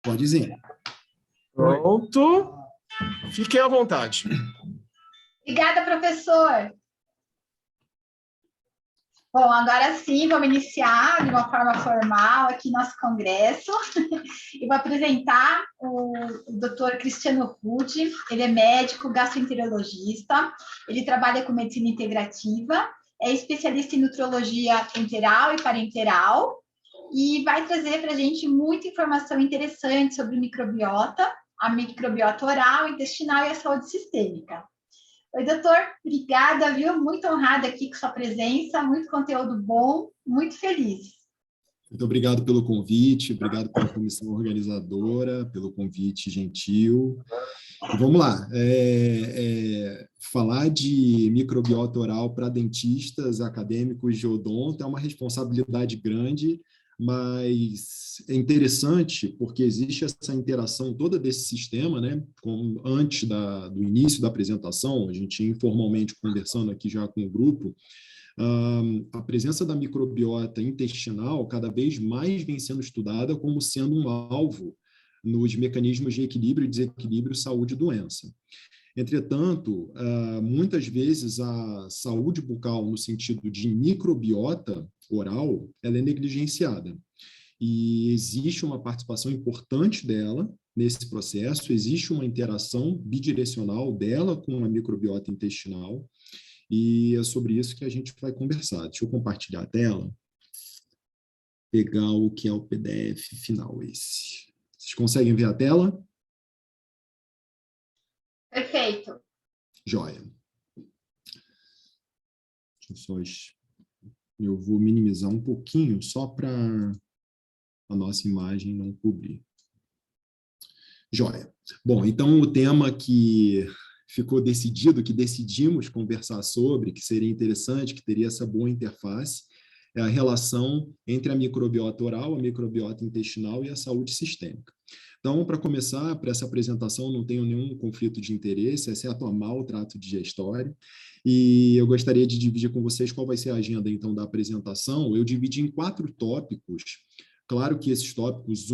Pode ir. Pronto. Fiquem à vontade. Obrigada, professor. Bom, agora sim, vamos iniciar de uma forma formal aqui nosso congresso. E vou apresentar o Dr. Cristiano Rude. Ele é médico gastroenterologista, ele trabalha com medicina integrativa, é especialista em nutrologia enteral e parenteral, e vai trazer para a gente muita informação interessante sobre microbiota, a microbiota oral, intestinal e a saúde sistêmica. Oi, doutor, obrigada, viu? Muito honrada aqui com sua presença, muito conteúdo bom, muito feliz. Muito obrigado pelo convite, obrigado pela comissão organizadora, pelo convite gentil. E vamos lá, falar de microbiota oral para dentistas, acadêmicos de odonto é uma responsabilidade grande, mas é interessante porque existe essa interação toda desse sistema, né? Como antes do início da apresentação, a gente informalmente conversando aqui já com o grupo, a presença da microbiota intestinal cada vez mais vem sendo estudada como sendo um alvo nos mecanismos de equilíbrio e desequilíbrio saúde e doença. Entretanto, muitas vezes a saúde bucal no sentido de microbiota oral, ela é negligenciada. E existe uma participação importante dela nesse processo, existe uma interação bidirecional dela com a microbiota intestinal, e é sobre isso que a gente vai conversar. Deixa eu compartilhar a tela, pegar o que é o PDF final esse. Vocês conseguem ver a tela? Perfeito. Joia. Eu vou minimizar um pouquinho, só para a nossa imagem não cobrir. Joia. Bom, então o tema que ficou decidido, que decidimos conversar sobre, que seria interessante, que teria essa boa interface, é a relação entre a microbiota oral, a microbiota intestinal e a saúde sistêmica. Então, para começar, para essa apresentação, não tenho nenhum conflito de interesse, exceto a mau trato digestório, e eu gostaria de dividir com vocês qual vai ser a agenda, então, da apresentação. Eu dividi em 4 tópicos. Claro que esses tópicos,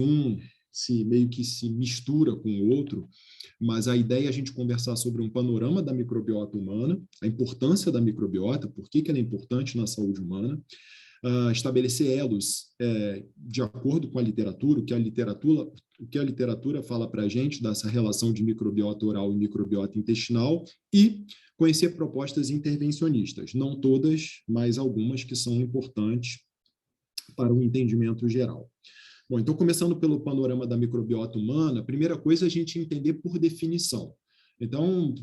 meio que se mistura com o outro, mas a ideia é a gente conversar sobre um panorama da microbiota humana, a importância da microbiota, por que ela é importante na saúde humana, estabelecer elos de acordo com a literatura, o que a literatura fala para a gente dessa relação de microbiota oral e microbiota intestinal, e conhecer propostas intervencionistas, não todas, mas algumas que são importantes para o entendimento geral. Bom, então, começando pelo panorama da microbiota humana, a primeira coisa é a gente entender por definição. Então,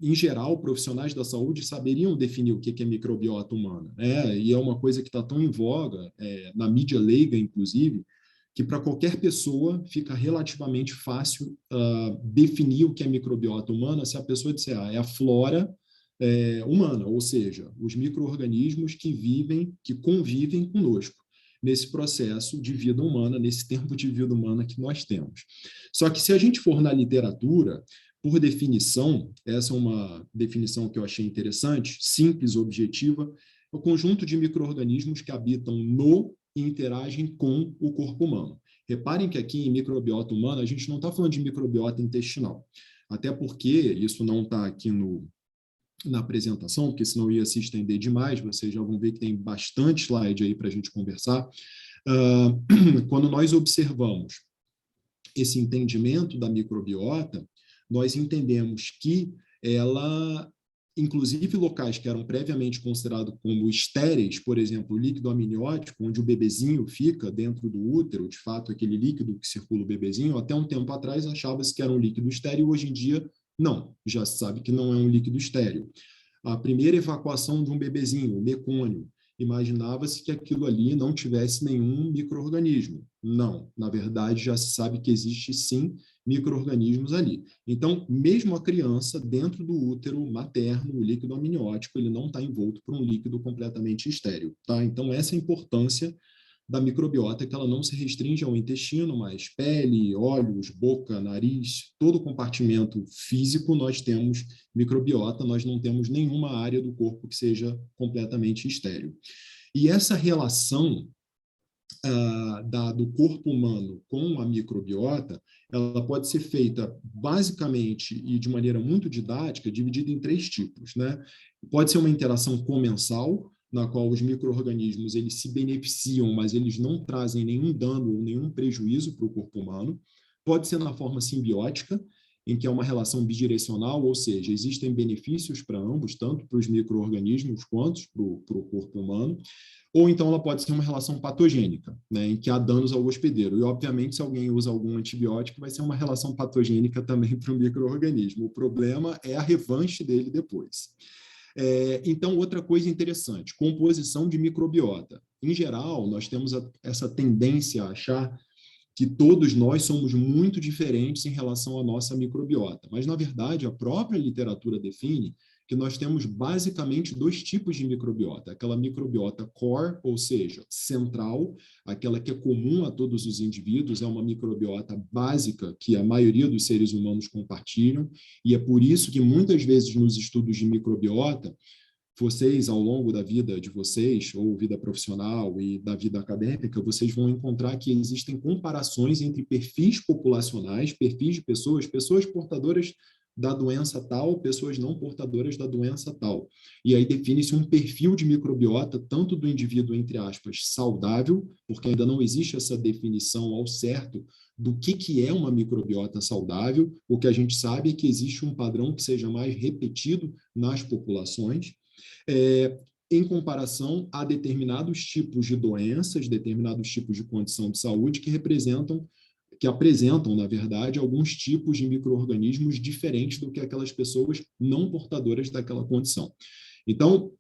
em geral, profissionais da saúde saberiam definir o que é microbiota humana, né? E é uma coisa que está tão em voga, na mídia leiga, inclusive, que para qualquer pessoa fica relativamente fácil definir o que é microbiota humana se a pessoa disser, é a flora humana, ou seja, os micro-organismos que convivem conosco nesse processo de vida humana, nesse tempo de vida humana que nós temos. Só que se a gente for na literatura, por definição, essa é uma definição que eu achei interessante, simples, objetiva, é o conjunto de micro-organismos que habitam no e interagem com o corpo humano. Reparem que aqui em microbiota humana, a gente não está falando de microbiota intestinal, até porque isso não está aqui na apresentação, porque senão ia se estender demais, vocês já vão ver que tem bastante slide aí para a gente conversar. Quando nós observamos esse entendimento da microbiota, nós entendemos que ela, inclusive locais que eram previamente considerados como estéreis, por exemplo, o líquido amniótico, onde o bebezinho fica dentro do útero, de fato, aquele líquido que circula o bebezinho, até um tempo atrás achava-se que era um líquido estéril, hoje em dia não, já se sabe que não é um líquido estéril. A primeira evacuação de um bebezinho, o mecônio, imaginava-se que aquilo ali não tivesse nenhum micro-organismo. Não, na verdade já se sabe que existe sim micro-organismos ali. Então, mesmo a criança, dentro do útero materno, o líquido amniótico, ele não está envolto por um líquido completamente estéril. Tá? Então, essa é a importância da microbiota, que ela não se restringe ao intestino, mas pele, olhos, boca, nariz, todo o compartimento físico nós temos microbiota, nós não temos nenhuma área do corpo que seja completamente estéril. E essa relação do corpo humano com a microbiota, ela pode ser feita basicamente e de maneira muito didática, dividida em 3 tipos, né? Pode ser uma interação comensal, na qual os micro-organismos eles se beneficiam, mas eles não trazem nenhum dano ou nenhum prejuízo para o corpo humano. Pode ser na forma simbiótica, em que é uma relação bidirecional, ou seja, existem benefícios para ambos, tanto para os micro-organismos quanto para o corpo humano. Ou então ela pode ser uma relação patogênica, né, em que há danos ao hospedeiro. E, obviamente, se alguém usa algum antibiótico, vai ser uma relação patogênica também para o micro-organismo. O problema é a revanche dele depois. Então, outra coisa interessante, composição de microbiota. Em geral, nós temos essa tendência a achar que todos nós somos muito diferentes em relação à nossa microbiota. Mas, na verdade, a própria literatura define que nós temos basicamente 2 tipos de microbiota. Aquela microbiota core, ou seja, central, aquela que é comum a todos os indivíduos, é uma microbiota básica que a maioria dos seres humanos compartilham, e é por isso que muitas vezes nos estudos de microbiota, vocês, ao longo da vida de vocês, ou vida profissional e da vida acadêmica, vocês vão encontrar que existem comparações entre perfis populacionais, perfis de pessoas portadoras da doença tal, pessoas não portadoras da doença tal. E aí define-se um perfil de microbiota, tanto do indivíduo, entre aspas, saudável, porque ainda não existe essa definição ao certo do que é uma microbiota saudável. O que a gente sabe é que existe um padrão que seja mais repetido nas populações, em comparação a determinados tipos de doenças, determinados tipos de condição de saúde que apresentam, na verdade, alguns tipos de micro-organismos diferentes do que aquelas pessoas não portadoras daquela condição. Então,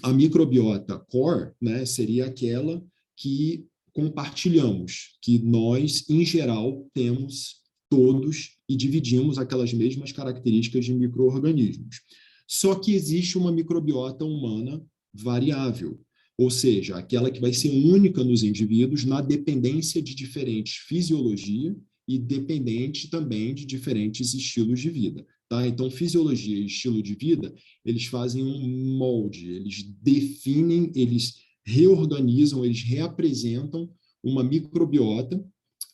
a microbiota core, né, seria aquela que compartilhamos, que nós, em geral, temos todos e dividimos aquelas mesmas características de micro-organismos. Só que existe uma microbiota humana variável, ou seja, aquela que vai ser única nos indivíduos na dependência de diferentes fisiologia e dependente também de diferentes estilos de vida. Tá? Então, fisiologia e estilo de vida, eles fazem um molde, eles definem, eles reorganizam, eles reapresentam uma microbiota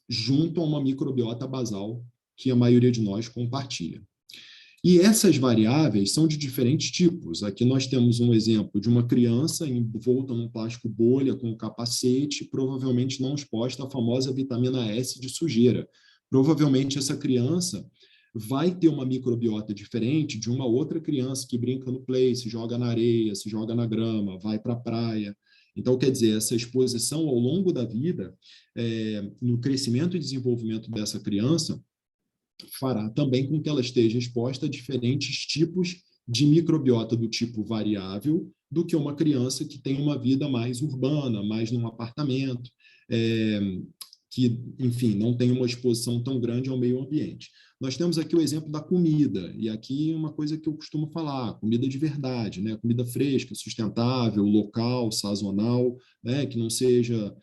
junto a uma microbiota basal que a maioria de nós compartilha. E essas variáveis são de diferentes tipos. Aqui nós temos um exemplo de uma criança envolta num plástico bolha com um capacete, provavelmente não exposta à famosa vitamina S de sujeira. Provavelmente essa criança vai ter uma microbiota diferente de uma outra criança que brinca no play, se joga na areia, se joga na grama, vai para a praia. Então, quer dizer, essa exposição ao longo da vida, no crescimento e desenvolvimento dessa criança, fará também com que ela esteja exposta a diferentes tipos de microbiota do tipo variável do que uma criança que tem uma vida mais urbana, mais num apartamento, que, enfim, não tem uma exposição tão grande ao meio ambiente. Nós temos aqui o exemplo da comida, e aqui uma coisa que eu costumo falar, comida de verdade, né? Comida fresca, sustentável, local, sazonal, né? Que não seja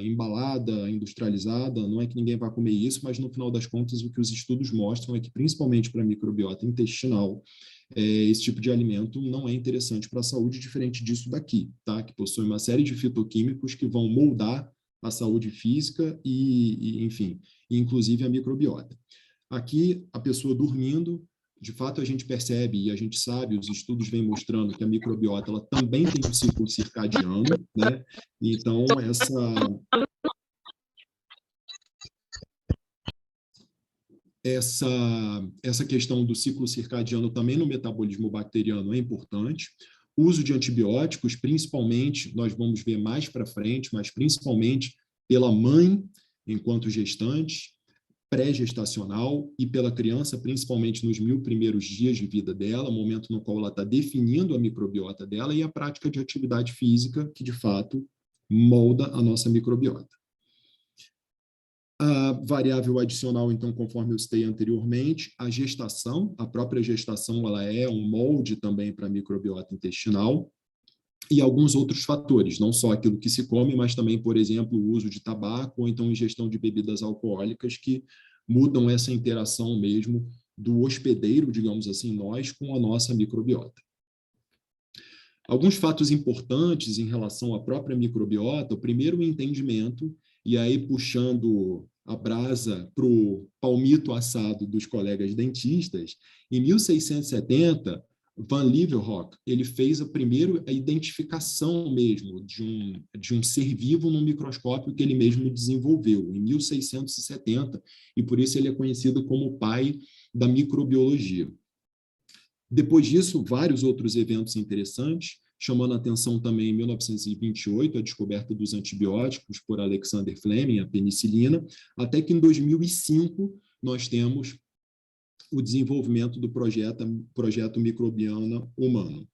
embalada, industrializada, não é que ninguém vai comer isso, mas no final das contas o que os estudos mostram é que, principalmente para a microbiota intestinal, esse tipo de alimento não é interessante para a saúde, diferente disso daqui, tá? Que possui uma série de fitoquímicos que vão moldar a saúde física enfim, inclusive a microbiota. Aqui, a pessoa dormindo, de fato, a gente percebe e a gente sabe, os estudos vêm mostrando que a microbiota ela também tem um ciclo circadiano, né? Então, essa questão do ciclo circadiano também no metabolismo bacteriano é importante. O uso de antibióticos, principalmente, nós vamos ver mais para frente, mas principalmente pela mãe enquanto gestante, pré-gestacional, e pela criança, principalmente nos 1000 primeiros dias de vida dela, momento no qual ela está definindo a microbiota dela, e a prática de atividade física, que de fato molda a nossa microbiota. A variável adicional, então, conforme eu citei anteriormente, a gestação, a própria gestação, ela é um molde também para a microbiota intestinal, e alguns outros fatores, não só aquilo que se come, mas também, por exemplo, o uso de tabaco ou então ingestão de bebidas alcoólicas que mudam essa interação mesmo do hospedeiro, digamos assim, nós, com a nossa microbiota. Alguns fatos importantes em relação à própria microbiota: o primeiro, o entendimento, e aí puxando a brasa para o palmito assado dos colegas dentistas, em 1670, Van Leeuwenhoek, ele fez a identificação mesmo de um ser vivo no microscópio que ele mesmo desenvolveu, em 1670, e por isso ele é conhecido como o pai da microbiologia. Depois disso, vários outros eventos interessantes, chamando a atenção também em 1928, a descoberta dos antibióticos por Alexander Fleming, a penicilina, até que em 2005 nós temos o desenvolvimento do projeto Microbiana Humano.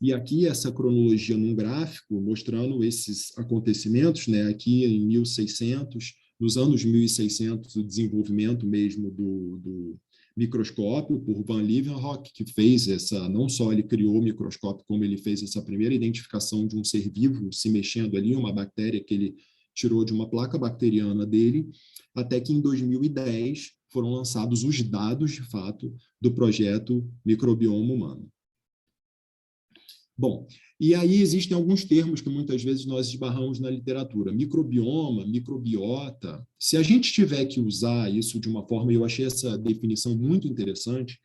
E aqui essa cronologia num gráfico mostrando esses acontecimentos, né? Aqui em 1600, nos anos 1600, o desenvolvimento mesmo do microscópio por Van Leeuwenhoek, que fez não só ele criou o microscópio, como ele fez essa primeira identificação de um ser vivo se mexendo ali, uma bactéria que ele tirou de uma placa bacteriana dele, até que em 2010 foram lançados os dados, de fato, do projeto Microbioma Humano. Bom, e aí existem alguns termos que muitas vezes nós esbarramos na literatura. Microbioma, microbiota. Se a gente tiver que usar isso de uma forma, eu achei essa definição muito interessante,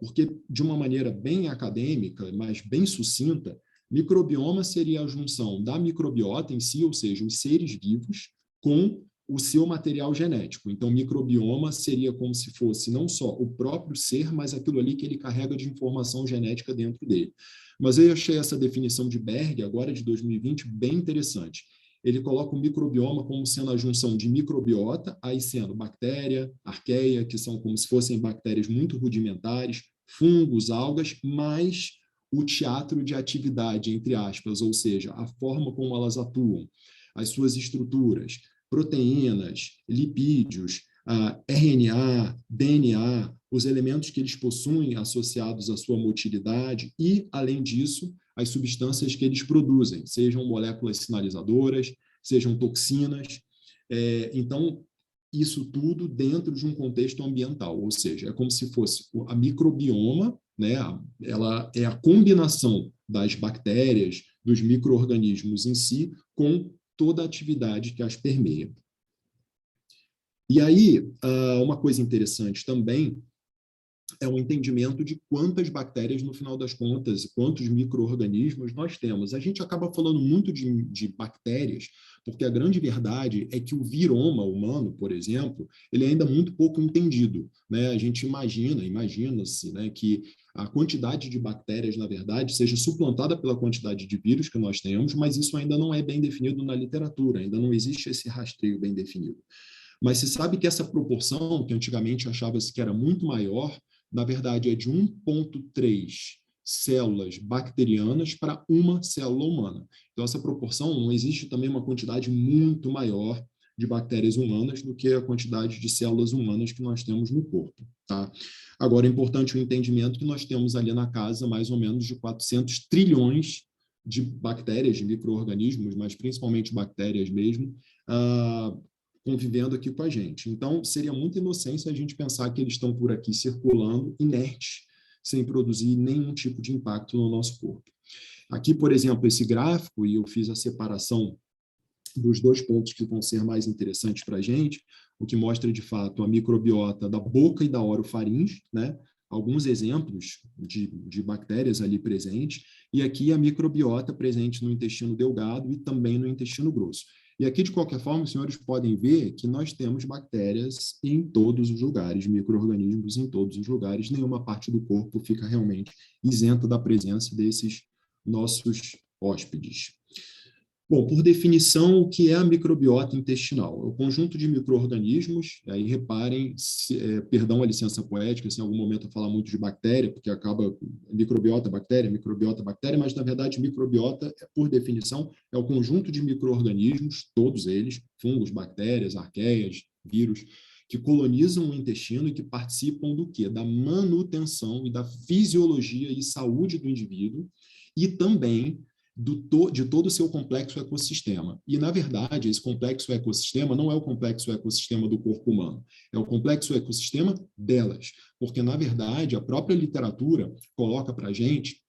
porque de uma maneira bem acadêmica, mas bem sucinta, microbioma seria a junção da microbiota em si, ou seja, os seres vivos, com o seu material genético. Então, microbioma seria como se fosse não só o próprio ser, mas aquilo ali que ele carrega de informação genética dentro dele. Mas eu achei essa definição de Berg, agora de 2020, bem interessante. Ele coloca o microbioma como sendo a junção de microbiota, aí sendo bactéria, arqueia, que são como se fossem bactérias muito rudimentares, fungos, algas, mais o teatro de atividade, entre aspas, ou seja, a forma como elas atuam, as suas estruturas, proteínas, lipídios, RNA, DNA, os elementos que eles possuem associados à sua motilidade e, além disso, as substâncias que eles produzem, sejam moléculas sinalizadoras, sejam toxinas. Então, isso tudo dentro de um contexto ambiental, ou seja, é como se fosse a microbioma, né? Ela é a combinação das bactérias, dos micro-organismos em si, com toda a atividade que as permeia. E aí, uma coisa interessante também é o entendimento de quantas bactérias, no final das contas, quantos micro-organismos nós temos. A gente acaba falando muito de bactérias, porque a grande verdade é que o viroma humano, por exemplo, ele é ainda muito pouco entendido, né? A gente imagina-se, né, que a quantidade de bactérias, na verdade, seja suplantada pela quantidade de vírus que nós temos, mas isso ainda não é bem definido na literatura, ainda não existe esse rastreio bem definido. Mas se sabe que essa proporção, que antigamente achava-se que era muito maior, na verdade é de 1,3 células bacterianas para uma célula humana. Então, essa proporção, não existe também uma quantidade muito maior de bactérias humanas do que a quantidade de células humanas que nós temos no corpo, tá? Agora, é importante o entendimento que nós temos ali na casa mais ou menos de 400 trilhões de bactérias, de micro-organismos, mas principalmente bactérias mesmo, convivendo aqui com a gente. Então, seria muita inocência a gente pensar que eles estão por aqui circulando, inertes, sem produzir nenhum tipo de impacto no nosso corpo. Aqui, por exemplo, esse gráfico, e eu fiz a separação dos dois pontos que vão ser mais interessantes para a gente, o que mostra, de fato, a microbiota da boca e da orofaringe, né? Alguns exemplos de bactérias ali presentes, e aqui a microbiota presente no intestino delgado e também no intestino grosso. E aqui, de qualquer forma, os senhores podem ver que nós temos bactérias em todos os lugares, micro-organismos em todos os lugares, nenhuma parte do corpo fica realmente isenta da presença desses nossos hóspedes. Bom, por definição, o que é a microbiota intestinal? É o conjunto de micro-organismos, aí reparem, perdão a licença poética, se em algum momento eu falar muito de bactéria, porque acaba microbiota, bactéria, mas na verdade microbiota, por definição, é o conjunto de micro-organismos, todos eles, fungos, bactérias, arqueias, vírus, que colonizam o intestino e que participam do quê? Da manutenção e da fisiologia e saúde do indivíduo e também de todo o seu complexo ecossistema. E, na verdade, esse complexo ecossistema não é o complexo ecossistema do corpo humano, é o complexo ecossistema delas, porque, na verdade, a própria literatura coloca para a gente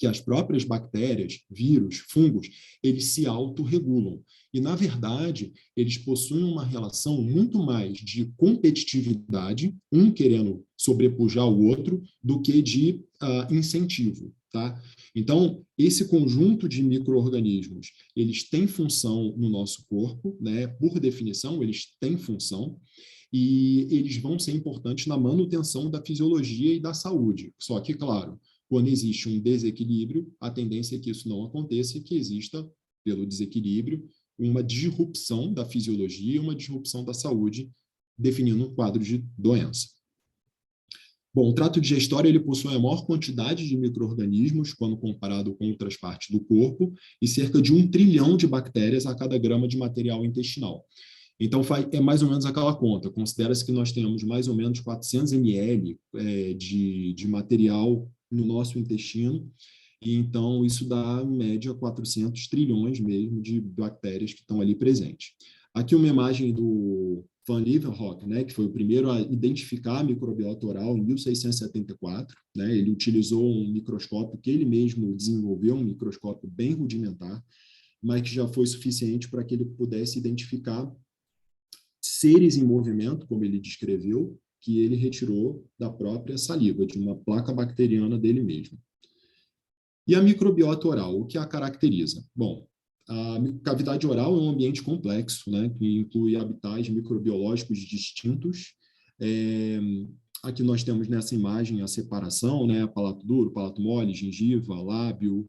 que as próprias bactérias, vírus, fungos, eles se autorregulam. E, na verdade, eles possuem uma relação muito mais de competitividade, um querendo sobrepujar o outro, do que de incentivo. Tá? Então, esse conjunto de micro-organismos, eles têm função no nosso corpo, né? Por definição, eles têm função, e eles vão ser importantes na manutenção da fisiologia e da saúde. Só que, claro, quando existe um desequilíbrio, a tendência é que isso não aconteça e que exista, pelo desequilíbrio, uma disrupção da fisiologia e uma disrupção da saúde, definindo um quadro de doença. Bom, o trato digestório ele possui a maior quantidade de micro-organismos quando comparado com outras partes do corpo e cerca de 1 trilhão de bactérias a cada grama de material intestinal. Então, é mais ou menos aquela conta. Considera-se que nós temos mais ou menos 400 ml de material no nosso intestino, e então isso dá, em média, 400 trilhões mesmo de bactérias que estão ali presentes. Aqui uma imagem do Van Leeuwenhoek, né, que foi o primeiro a identificar a microbiota oral em 1674. Né, ele utilizou um microscópio que ele mesmo desenvolveu, um microscópio bem rudimentar, mas que já foi suficiente para que ele pudesse identificar seres em movimento, como ele descreveu, que ele retirou da própria saliva, de uma placa bacteriana dele mesmo. E a microbiota oral, o que a caracteriza? Bom, a cavidade oral é um ambiente complexo, né, que inclui habitats microbiológicos distintos. Aqui nós temos nessa imagem a separação, né, palato duro, palato mole, gengiva, lábio.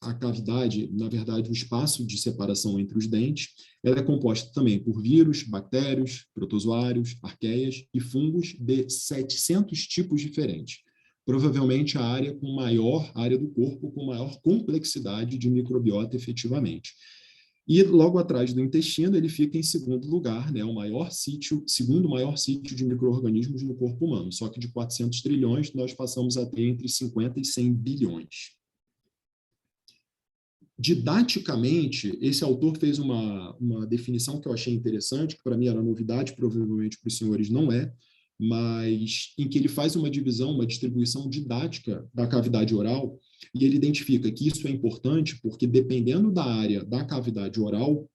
A cavidade, na verdade, o espaço de separação entre os dentes, ela é composta também por vírus, bactérias, protozoários, arqueias e fungos de 700 tipos diferentes. Provavelmente a área do corpo com maior complexidade de microbiota efetivamente. E logo atrás do intestino, ele fica em segundo lugar, né, segundo maior sítio de micro-organismos no corpo humano. Só que de 400 trilhões, nós passamos a ter entre 50 e 100 bilhões. Didaticamente, esse autor fez uma definição que eu achei interessante, que para mim era novidade, provavelmente para os senhores não é, mas em que ele faz uma divisão, uma distribuição didática da cavidade oral, e ele identifica que isso é importante porque, dependendo da área da cavidade oral,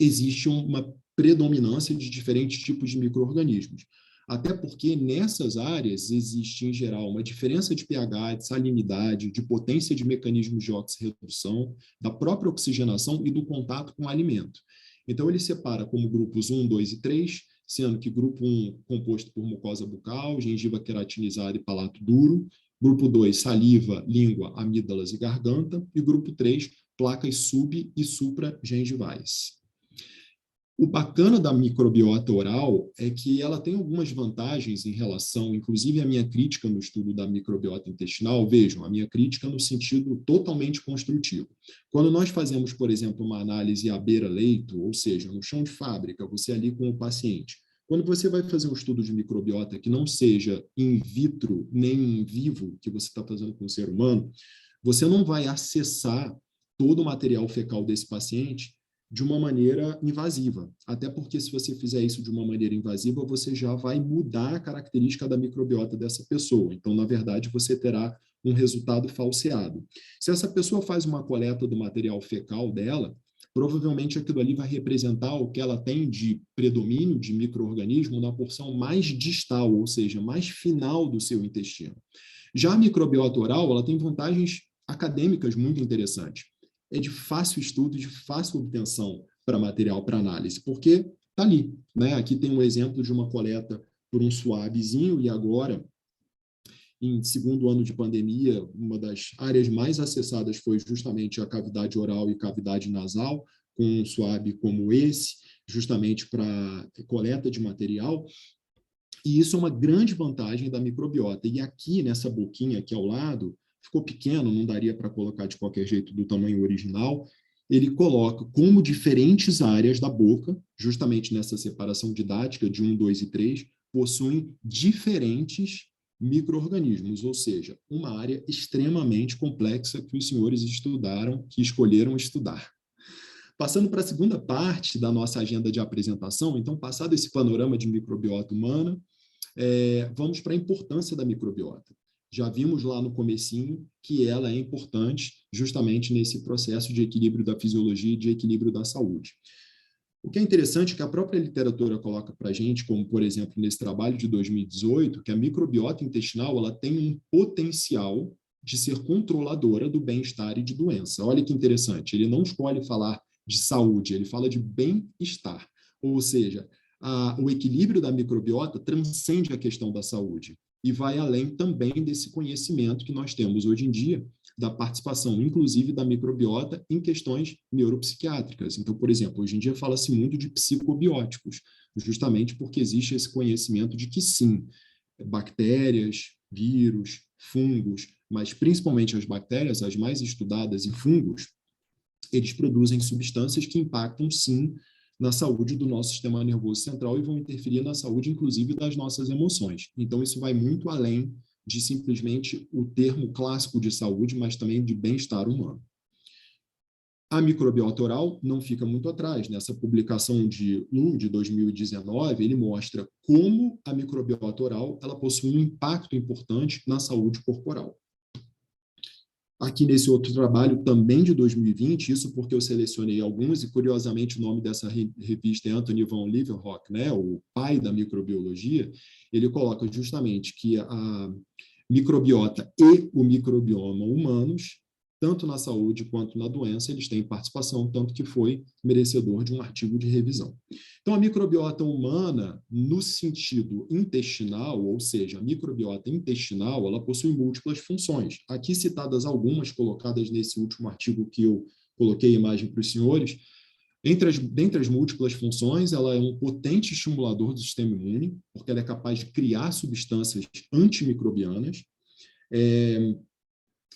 existe uma predominância de diferentes tipos de micro-organismos. Até porque nessas áreas existe, em geral, uma diferença de pH, de salinidade, de potência de mecanismos de oxirredução, da própria oxigenação e do contato com o alimento. Então, ele separa como grupos 1, 2 e 3, sendo que grupo 1 composto por mucosa bucal, gengiva queratinizada e palato duro, grupo 2, saliva, língua, amígdalas e garganta, e grupo 3, placas sub- e supragengivais. O bacana da microbiota oral é que ela tem algumas vantagens em relação, inclusive a minha crítica no estudo da microbiota intestinal, vejam, a minha crítica no sentido totalmente construtivo. Quando nós fazemos, por exemplo, uma análise à beira-leito, ou seja, no chão de fábrica, você ali com o paciente, quando você vai fazer um estudo de microbiota que não seja in vitro nem in vivo, que você está fazendo com o ser humano, você não vai acessar todo o material fecal desse paciente de uma maneira invasiva. Até porque, se você fizer isso de uma maneira invasiva, você já vai mudar a característica da microbiota dessa pessoa. Então, na verdade, você terá um resultado falseado. Se essa pessoa faz uma coleta do material fecal dela, provavelmente aquilo ali vai representar o que ela tem de predomínio de micro-organismo na porção mais distal, ou seja, mais final do seu intestino. Já a microbiota oral, ela tem vantagens acadêmicas muito interessantes. É de fácil estudo, de fácil obtenção para material para análise, porque está ali. Né? Aqui tem um exemplo de uma coleta por um suavezinho, e agora, em segundo ano de pandemia, uma das áreas mais acessadas foi justamente a cavidade oral e cavidade nasal, com um suave como esse, justamente para coleta de material. E isso é uma grande vantagem da microbiota. E aqui, nessa boquinha aqui ao lado, ficou pequeno, não daria para colocar de qualquer jeito do tamanho original, ele coloca como diferentes áreas da boca, justamente nessa separação didática de 1, 2 e 3, possuem diferentes micro-organismos, ou seja, uma área extremamente complexa que os senhores estudaram, que escolheram estudar. Passando para a segunda parte da nossa agenda de apresentação, então, passado esse panorama de microbiota humana, vamos para a importância da microbiota. Já vimos lá no comecinho que ela é importante justamente nesse processo de equilíbrio da fisiologia e de equilíbrio da saúde. O que é interessante é que a própria literatura coloca para a gente, como, por exemplo, nesse trabalho de 2018, que a microbiota intestinal ela tem um potencial de ser controladora do bem-estar e de doença. Olha que interessante, ele não escolhe falar de saúde, ele fala de bem-estar. Ou seja, o equilíbrio da microbiota transcende a questão da saúde e vai além também desse conhecimento que nós temos hoje em dia, da participação, inclusive, da microbiota em questões neuropsiquiátricas. Então, por exemplo, hoje em dia fala-se muito de psicobióticos, justamente porque existe esse conhecimento de que, sim, bactérias, vírus, fungos, mas principalmente as bactérias, as mais estudadas, e fungos, eles produzem substâncias que impactam, sim, na saúde do nosso sistema nervoso central e vão interferir na saúde, inclusive, das nossas emoções. Então, isso vai muito além de simplesmente o termo clássico de saúde, mas também de bem-estar humano. A microbiota oral não fica muito atrás. Nessa publicação de 2019, ele mostra como a microbiota oral ela possui um impacto importante na saúde corporal. Aqui nesse outro trabalho, também de 2020, isso porque eu selecionei alguns, e curiosamente o nome dessa revista é Anthony von Leeuwenhoek, né, o pai da microbiologia, ele coloca justamente que a microbiota e o microbioma humanos, tanto na saúde quanto na doença, eles têm participação, tanto que foi merecedor de um artigo de revisão. Então, a microbiota humana, no sentido intestinal, ou seja, a microbiota intestinal, ela possui múltiplas funções. Aqui citadas algumas, colocadas nesse último artigo que eu coloquei a imagem para os senhores. Dentre as múltiplas funções, ela é um potente estimulador do sistema imune, porque ela é capaz de criar substâncias antimicrobianas.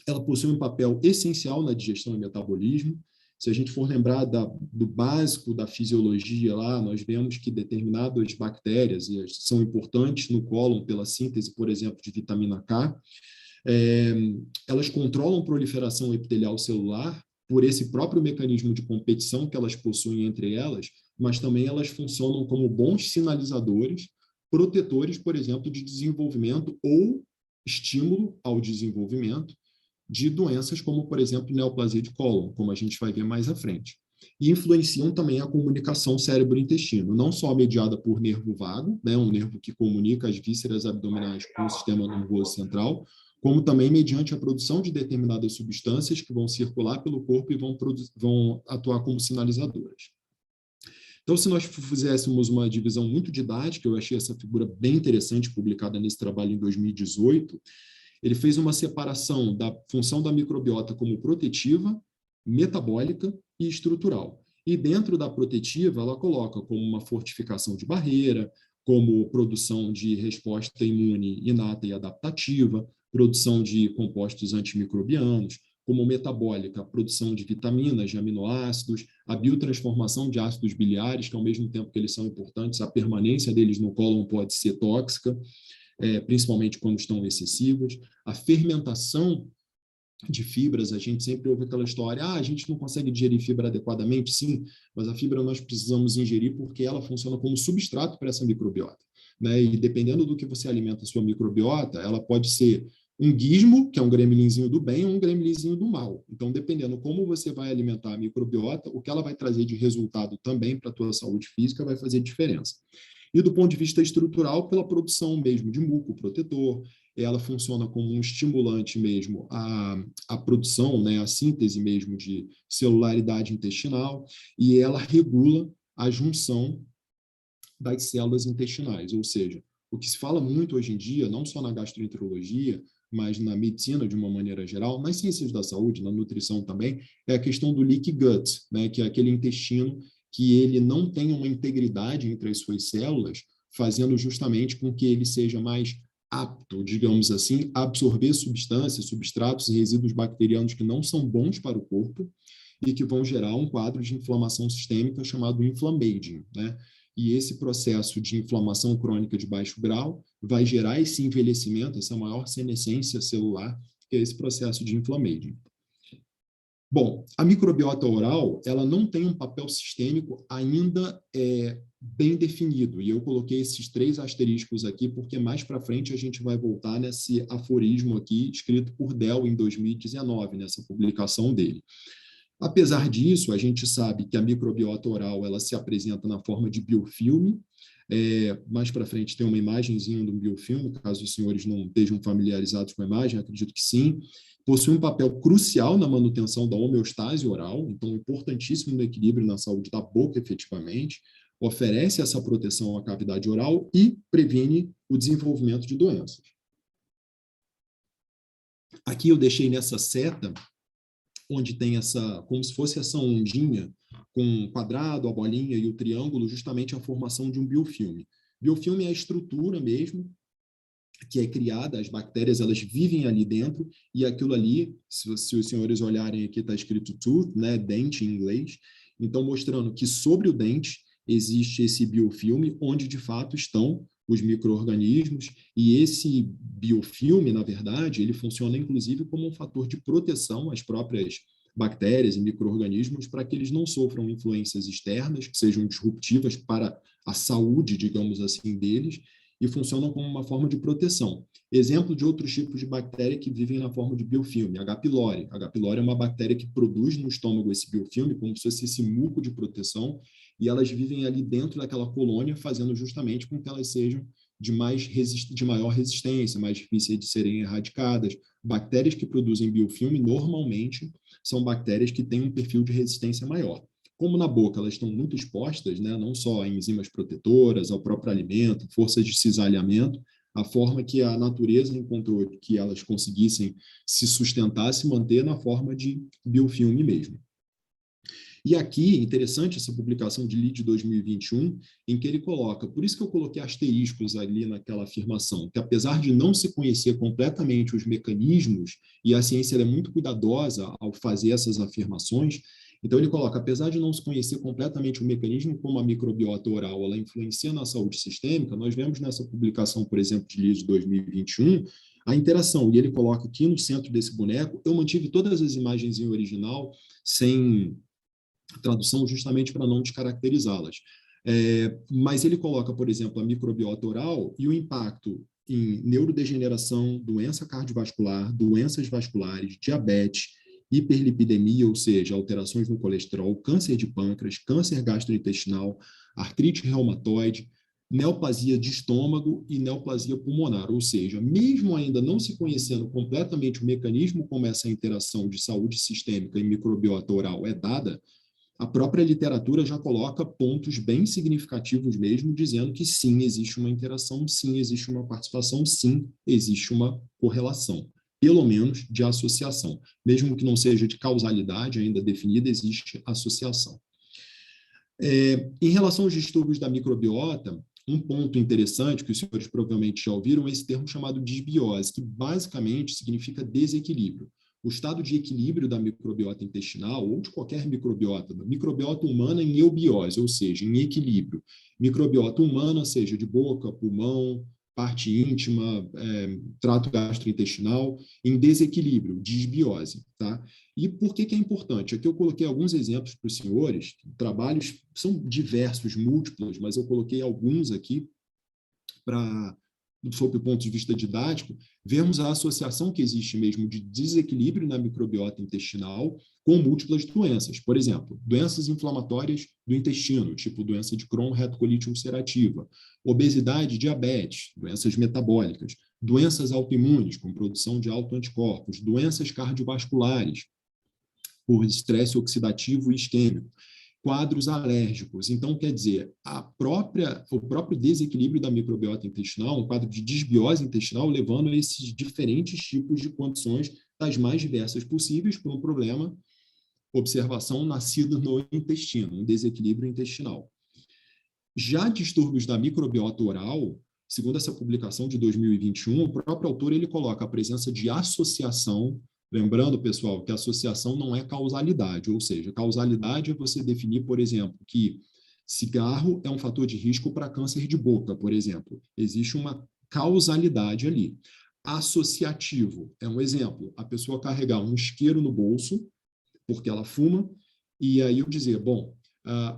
Ela possui um papel essencial na digestão e metabolismo. Se a gente for lembrar do básico da fisiologia lá, nós vemos que determinadas bactérias são importantes no cólon pela síntese, por exemplo, de vitamina K. Elas controlam a proliferação epitelial celular por esse próprio mecanismo de competição que elas possuem entre elas, mas também elas funcionam como bons sinalizadores, protetores, por exemplo, de desenvolvimento ou estímulo ao desenvolvimento de doenças como, por exemplo, neoplasia de cólon, como a gente vai ver mais à frente. E influenciam também a comunicação cérebro-intestino, não só mediada por nervo vago, né, um nervo que comunica as vísceras abdominais com o sistema nervoso central, como também mediante a produção de determinadas substâncias que vão circular pelo corpo e vão atuar como sinalizadoras. Então, se nós fizéssemos uma divisão muito didática, eu achei essa figura bem interessante, publicada nesse trabalho em 2018, ele fez uma separação da função da microbiota como protetiva, metabólica e estrutural. E dentro da protetiva, ela coloca como uma fortificação de barreira, como produção de resposta imune inata e adaptativa, produção de compostos antimicrobianos, como metabólica, a produção de vitaminas, de aminoácidos, a biotransformação de ácidos biliares, que ao mesmo tempo que eles são importantes, a permanência deles no cólon pode ser tóxica, principalmente quando estão excessivas, a fermentação de fibras, a gente sempre ouve aquela história, a gente não consegue digerir fibra adequadamente, sim, mas a fibra nós precisamos ingerir porque ela funciona como substrato para essa microbiota, né? E dependendo do que você alimenta a sua microbiota, ela pode ser um gizmo, que é um gremlinzinho do bem, ou um gremlinzinho do mal. Então, dependendo como você vai alimentar a microbiota, o que ela vai trazer de resultado também para a tua saúde física vai fazer diferença. E do ponto de vista estrutural, pela produção mesmo de muco protetor, ela funciona como um estimulante mesmo à produção, né, à síntese mesmo de celularidade intestinal, e ela regula a junção das células intestinais, ou seja, o que se fala muito hoje em dia, não só na gastroenterologia, mas na medicina de uma maneira geral, nas ciências da saúde, na nutrição também, é a questão do leaky gut, né, que é aquele intestino que ele não tem uma integridade entre as suas células, fazendo justamente com que ele seja mais apto, digamos assim, a absorver substâncias, substratos e resíduos bacterianos que não são bons para o corpo e que vão gerar um quadro de inflamação sistêmica chamado inflammaging, né? E esse processo de inflamação crônica de baixo grau vai gerar esse envelhecimento, essa maior senescência celular, que é esse processo de inflammaging. Bom, a microbiota oral, ela não tem um papel sistêmico ainda bem definido. E eu coloquei esses 3 asteriscos aqui, porque mais para frente a gente vai voltar nesse aforismo aqui, escrito por Dell em 2019, nessa publicação dele. Apesar disso, a gente sabe que a microbiota oral ela se apresenta na forma de biofilme. Mais para frente tem uma imagenzinha do biofilme, caso os senhores não estejam familiarizados com a imagem, acredito que sim. Possui um papel crucial na manutenção da homeostase oral, então importantíssimo no equilíbrio na saúde da boca, efetivamente. Oferece essa proteção à cavidade oral e previne o desenvolvimento de doenças. Aqui eu deixei nessa seta, onde tem essa, como se fosse essa ondinha, com o quadrado, a bolinha e o triângulo, justamente a formação de um biofilme. Biofilme é a estrutura mesmo, que é criada, as bactérias elas vivem ali dentro, e aquilo ali, se os senhores olharem aqui, está escrito tooth, né, dente em inglês, então mostrando que sobre o dente existe esse biofilme, onde de fato estão os micro-organismos, e esse biofilme, na verdade, ele funciona inclusive como um fator de proteção às próprias bactérias e micro-organismos para que eles não sofram influências externas que sejam disruptivas para a saúde, digamos assim, deles, e funcionam como uma forma de proteção. Exemplo de outros tipos de bactéria que vivem na forma de biofilme, H. pylori. H. pylori é uma bactéria que produz no estômago esse biofilme, como se fosse esse muco de proteção, e elas vivem ali dentro daquela colônia, fazendo justamente com que elas sejam de maior resistência, mais difíceis de serem erradicadas. Bactérias que produzem biofilme, normalmente, são bactérias que têm um perfil de resistência maior. Como na boca elas estão muito expostas, né, não só a enzimas protetoras, ao próprio alimento, forças de cisalhamento, a forma que a natureza encontrou que elas conseguissem se sustentar, se manter na forma de biofilme mesmo. E aqui, interessante essa publicação de Lee de 2021, em que ele coloca, por isso que eu coloquei asteriscos ali naquela afirmação, que apesar de não se conhecer completamente os mecanismos, e a ciência é muito cuidadosa ao fazer essas afirmações, então ele coloca, apesar de não se conhecer completamente o mecanismo como a microbiota oral ela influencia na saúde sistêmica, nós vemos nessa publicação, por exemplo, de Lee de 2021, a interação, e ele coloca aqui no centro desse boneco, eu mantive todas as imagens em original, sem tradução, justamente para não descaracterizá-las. Mas ele coloca, por exemplo, a microbiota oral e o impacto em neurodegeneração, doença cardiovascular, doenças vasculares, diabetes, hiperlipidemia, ou seja, alterações no colesterol, câncer de pâncreas, câncer gastrointestinal, artrite reumatoide, neoplasia de estômago e neoplasia pulmonar, ou seja, mesmo ainda não se conhecendo completamente o mecanismo como essa interação de saúde sistêmica e microbiota oral é dada, a própria literatura já coloca pontos bem significativos mesmo, dizendo que sim, existe uma interação, sim, existe uma participação, sim, existe uma correlação, pelo menos de associação. Mesmo que não seja de causalidade ainda definida, existe associação. Em relação aos distúrbios da microbiota, um ponto interessante que os senhores provavelmente já ouviram é esse termo chamado disbiose, que basicamente significa desequilíbrio. O estado de equilíbrio da microbiota intestinal, ou de qualquer microbiota, da microbiota humana em eubiose, ou seja, em equilíbrio. Microbiota humana, seja de boca, pulmão, parte íntima, trato gastrointestinal, em desequilíbrio, disbiose. Tá? E por que é importante? Aqui eu coloquei alguns exemplos para os senhores, trabalhos são diversos, múltiplos, mas eu coloquei alguns aqui para, sob o ponto de vista didático, vermos a associação que existe mesmo de desequilíbrio na microbiota intestinal com múltiplas doenças. Por exemplo, doenças inflamatórias do intestino, tipo doença de Crohn, retocolite ulcerativa, obesidade, diabetes, doenças metabólicas, doenças autoimunes, com produção de autoanticorpos, doenças cardiovasculares, por estresse oxidativo e isquêmico, quadros alérgicos. Então, quer dizer, o próprio desequilíbrio da microbiota intestinal, um quadro de disbiose intestinal, levando a esses diferentes tipos de condições, das mais diversas possíveis, por um problema, observação, nascido no intestino, um desequilíbrio intestinal. Já distúrbios da microbiota oral, segundo essa publicação de 2021, o próprio autor ele coloca a presença de associação. Lembrando, pessoal, que associação não é causalidade, ou seja, causalidade é você definir, por exemplo, que cigarro é um fator de risco para câncer de boca, por exemplo. Existe uma causalidade ali. Associativo é um exemplo. A pessoa carregar um isqueiro no bolso, porque ela fuma, e aí eu dizer, bom,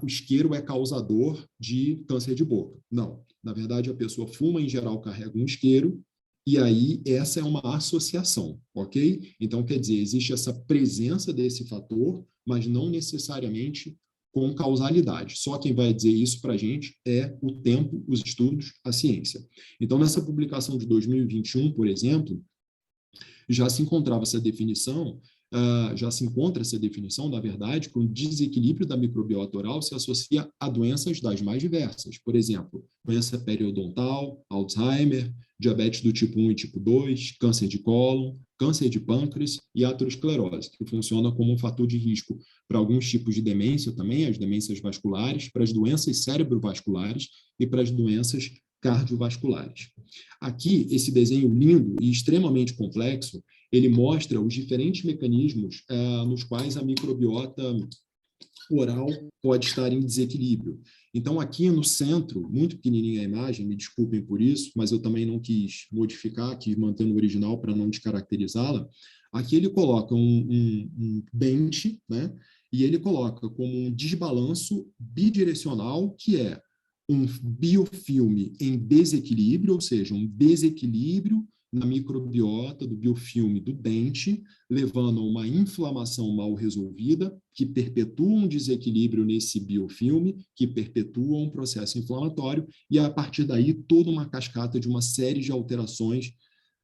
o isqueiro é causador de câncer de boca. Não. Na verdade, a pessoa fuma, em geral, carrega um isqueiro, e aí essa é uma associação, ok? Então, quer dizer, existe essa presença desse fator, mas não necessariamente com causalidade. Só quem vai dizer isso para a gente é o tempo, os estudos, a ciência. Então, nessa publicação de 2021, por exemplo, já se encontra essa definição, na verdade, que o desequilíbrio da microbiota oral se associa a doenças das mais diversas. Por exemplo, doença periodontal, Alzheimer, diabetes do tipo 1 e tipo 2, câncer de cólon, câncer de pâncreas e aterosclerose, que funciona como um fator de risco para alguns tipos de demência também, as demências vasculares, para as doenças cerebrovasculares e para as doenças cardiovasculares. Aqui, esse desenho lindo e extremamente complexo, ele mostra os diferentes mecanismos nos quais a microbiota oral pode estar em desequilíbrio. Então, aqui no centro, muito pequenininha a imagem, me desculpem por isso, mas eu também não quis modificar, quis manter no original para não descaracterizá-la. Aqui ele coloca um dente, né? E ele coloca como um desbalanço bidirecional, que é um biofilme em desequilíbrio, ou seja, um desequilíbrio na microbiota do biofilme do dente, levando a uma inflamação mal resolvida, que perpetua um desequilíbrio nesse biofilme, que perpetua um processo inflamatório, e a partir daí toda uma cascata de uma série de alterações,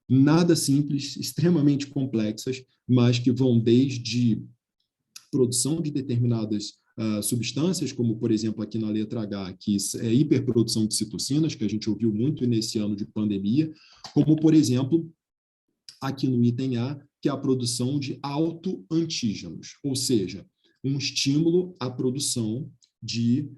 nada simples, extremamente complexas, mas que vão desde produção de determinadas substâncias, como, por exemplo, aqui na letra H, que é hiperprodução de citocinas, que a gente ouviu muito nesse ano de pandemia, como, por exemplo, aqui no item A, que é a produção de autoantígenos, ou seja, um estímulo à produção de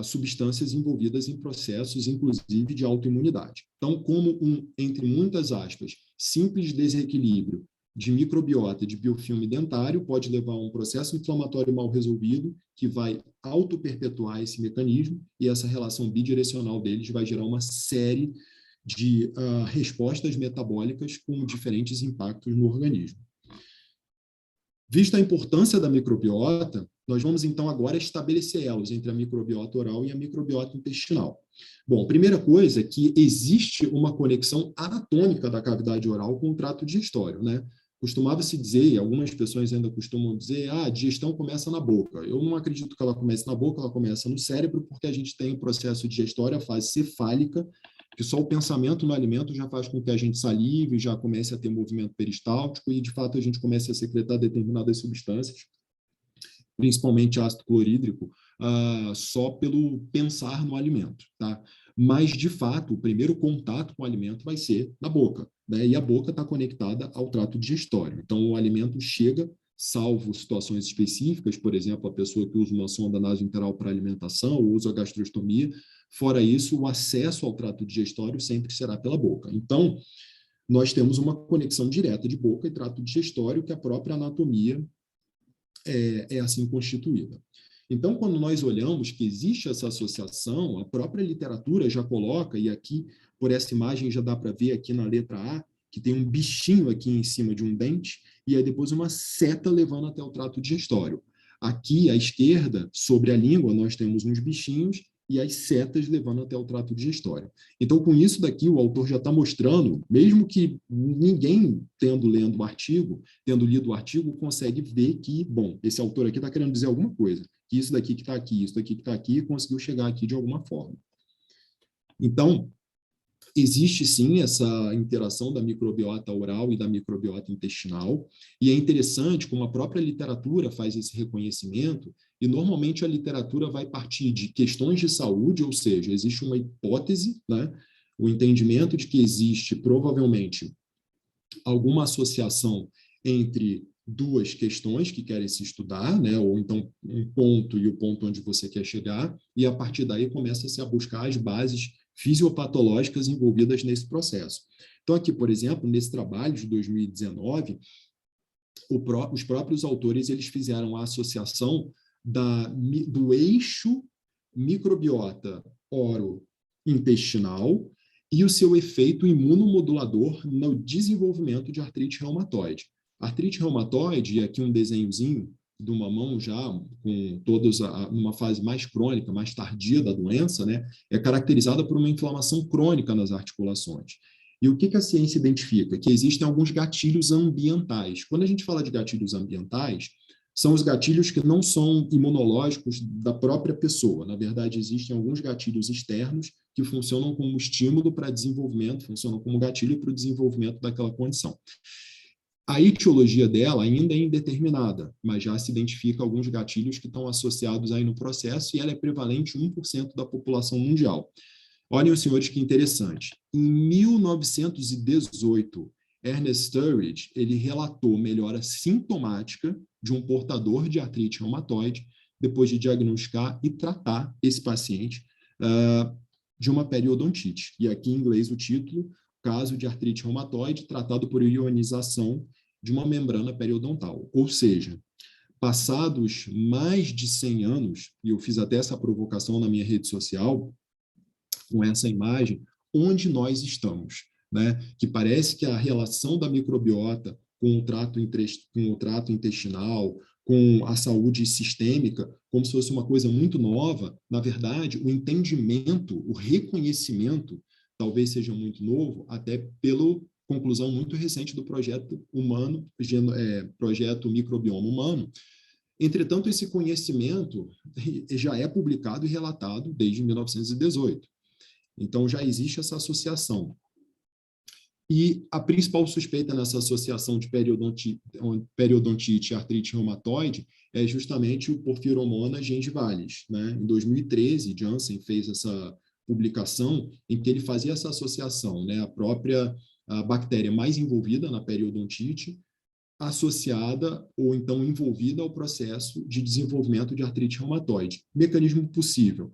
substâncias envolvidas em processos, inclusive, de autoimunidade. Então, como entre muitas aspas, simples desequilíbrio de microbiota de biofilme dentário pode levar a um processo inflamatório mal resolvido que vai auto-perpetuar esse mecanismo, e essa relação bidirecional deles vai gerar uma série de respostas metabólicas com diferentes impactos no organismo. Vista a importância da microbiota, nós vamos então agora estabelecer elos entre a microbiota oral e a microbiota intestinal. Bom, primeira coisa é que existe uma conexão anatômica da cavidade oral com o trato digestório, né? Costumava-se dizer, e algumas pessoas ainda costumam dizer, a digestão começa na boca. Eu não acredito que ela comece na boca, ela começa no cérebro, porque a gente tem o processo digestório, a fase cefálica, que só o pensamento no alimento já faz com que a gente salive, já comece a ter movimento peristáltico e, de fato, a gente comece a secretar determinadas substâncias, principalmente ácido clorídrico, só pelo pensar no alimento, tá? Mas, de fato, o primeiro contato com o alimento vai ser na boca, né? E a boca está conectada ao trato digestório. Então, o alimento chega, salvo situações específicas, por exemplo, a pessoa que usa uma sonda nasointeral para alimentação ou usa a gastrostomia. Fora isso, o acesso ao trato digestório sempre será pela boca. Então, nós temos uma conexão direta de boca e trato digestório, que a própria anatomia é assim constituída. Então, quando nós olhamos que existe essa associação, a própria literatura já coloca, e aqui, por essa imagem, já dá para ver aqui na letra A, que tem um bichinho aqui em cima de um dente, e aí depois uma seta levando até o trato digestório. Aqui, à esquerda, sobre a língua, nós temos uns bichinhos e as setas levando até o trato digestório. Então, com isso daqui, o autor já está mostrando, mesmo que ninguém tendo lido o artigo, consegue ver que, bom, esse autor aqui está querendo dizer alguma coisa, que isso daqui que está aqui, isso daqui que está aqui, conseguiu chegar aqui de alguma forma. Então, existe sim essa interação da microbiota oral e da microbiota intestinal, e é interessante como a própria literatura faz esse reconhecimento, e normalmente a literatura vai partir de questões de saúde, ou seja, existe uma hipótese, né, o entendimento de que existe provavelmente alguma associação entre duas questões que querem se estudar, né, ou então um ponto e o ponto onde você quer chegar, e a partir daí começa-se a buscar as bases fisiopatológicas envolvidas nesse processo. Então, aqui, por exemplo, nesse trabalho de 2019, os próprios autores eles fizeram a associação do eixo microbiota orointestinal e o seu efeito imunomodulador no desenvolvimento de artrite reumatoide. Artrite reumatoide, e aqui um desenhozinho de uma mão já com todos numa fase mais crônica, mais tardia da doença, né, é caracterizada por uma inflamação crônica nas articulações. E o que a ciência identifica? Que existem alguns gatilhos ambientais. Quando a gente fala de gatilhos ambientais, são os gatilhos que não são imunológicos da própria pessoa. Na verdade, existem alguns gatilhos externos que funcionam como estímulo para desenvolvimento, funcionam como gatilho para o desenvolvimento daquela condição. A etiologia dela ainda é indeterminada, mas já se identifica alguns gatilhos que estão associados aí no processo e ela é prevalente em 1% da população mundial. Olhem, os senhores, que interessante. Em 1918, Ernest Sturridge, ele relatou melhora sintomática de um portador de artrite reumatoide depois de diagnosticar e tratar esse paciente de uma periodontite. E aqui em inglês o título, caso de artrite reumatoide tratado por ionização de uma membrana periodontal. Ou seja, passados mais de 100 anos, e eu fiz até essa provocação na minha rede social, com essa imagem, onde nós estamos, né? Que parece que a relação da microbiota com o trato intestinal, com a saúde sistêmica, como se fosse uma coisa muito nova. Na verdade, o entendimento, o reconhecimento, talvez seja muito novo, até pela conclusão muito recente do projeto humano, projeto Microbioma Humano. Entretanto, esse conhecimento já é publicado e relatado desde 1918. Então, já existe essa associação. E a principal suspeita nessa associação de periodontite e artrite reumatoide é justamente o Porphyromonas gingivalis, né? Em 2013, Janssen fez essa publicação em que ele fazia essa associação, né? A bactéria mais envolvida na periodontite, associada ou então envolvida ao processo de desenvolvimento de artrite reumatoide. Mecanismo possível: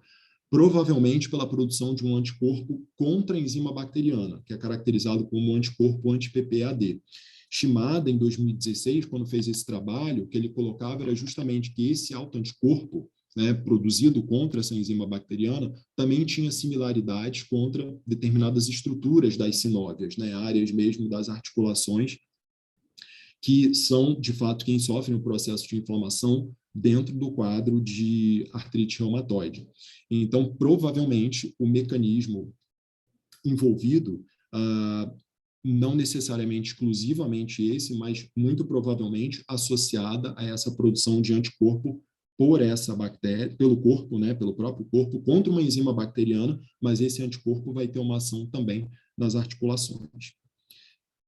provavelmente pela produção de um anticorpo contra a enzima bacteriana, que é caracterizado como anticorpo anti-PPAD. Shimada, em 2016, quando fez esse trabalho, o que ele colocava era justamente que esse autoanticorpo, né, produzido contra essa enzima bacteriana, também tinha similaridades contra determinadas estruturas das sinóvias, né, áreas mesmo das articulações, que são, de fato, quem sofre o processo de inflamação dentro do quadro de artrite reumatoide. Então, provavelmente, o mecanismo envolvido, não necessariamente exclusivamente esse, mas muito provavelmente associada a essa produção de anticorpo por essa bactéria, pelo corpo, né, pelo próprio corpo, contra uma enzima bacteriana, mas esse anticorpo vai ter uma ação também nas articulações.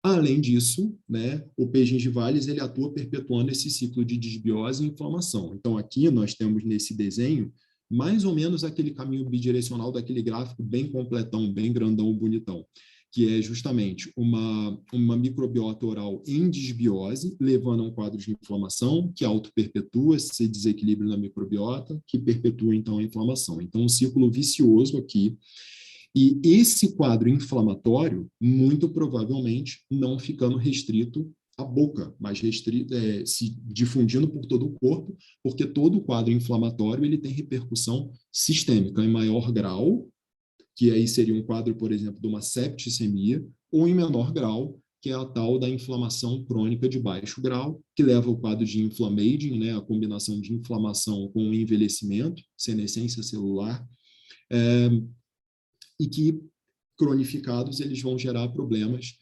Além disso, né, o P. gingivalis ele atua perpetuando esse ciclo de disbiose e inflamação. Então, aqui nós temos nesse desenho mais ou menos aquele caminho bidirecional daquele gráfico bem completão, bem grandão, bonitão, que é justamente uma microbiota oral em disbiose, levando a um quadro de inflamação, que auto-perpetua esse desequilíbrio na microbiota, que perpetua, então, a inflamação. Então, um ciclo vicioso aqui. E esse quadro inflamatório, muito provavelmente, não ficando restrito à boca, mas se difundindo por todo o corpo, porque todo o quadro inflamatório ele tem repercussão sistêmica em maior grau, que aí seria um quadro, por exemplo, de uma septicemia, ou em menor grau, que é a tal da inflamação crônica de baixo grau, que leva ao quadro de inflammaging, né, a combinação de inflamação com o envelhecimento, senescência celular, e que, cronificados, eles vão gerar problemas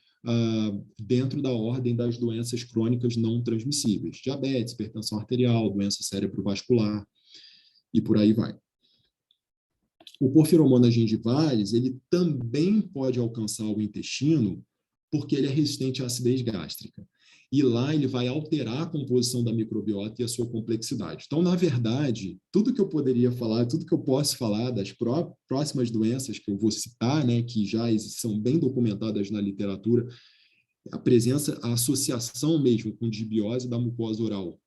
dentro da ordem das doenças crônicas não transmissíveis. Diabetes, hipertensão arterial, doença cerebrovascular, e por aí vai. O Porphyromonas gingivalis, ele também pode alcançar o intestino porque ele é resistente à acidez gástrica. E lá ele vai alterar a composição da microbiota e a sua complexidade. Então, na verdade, tudo que eu poderia falar, tudo que eu posso falar das próximas doenças que eu vou citar, né, que já são bem documentadas na literatura, a associação mesmo com disbiose da mucosa oral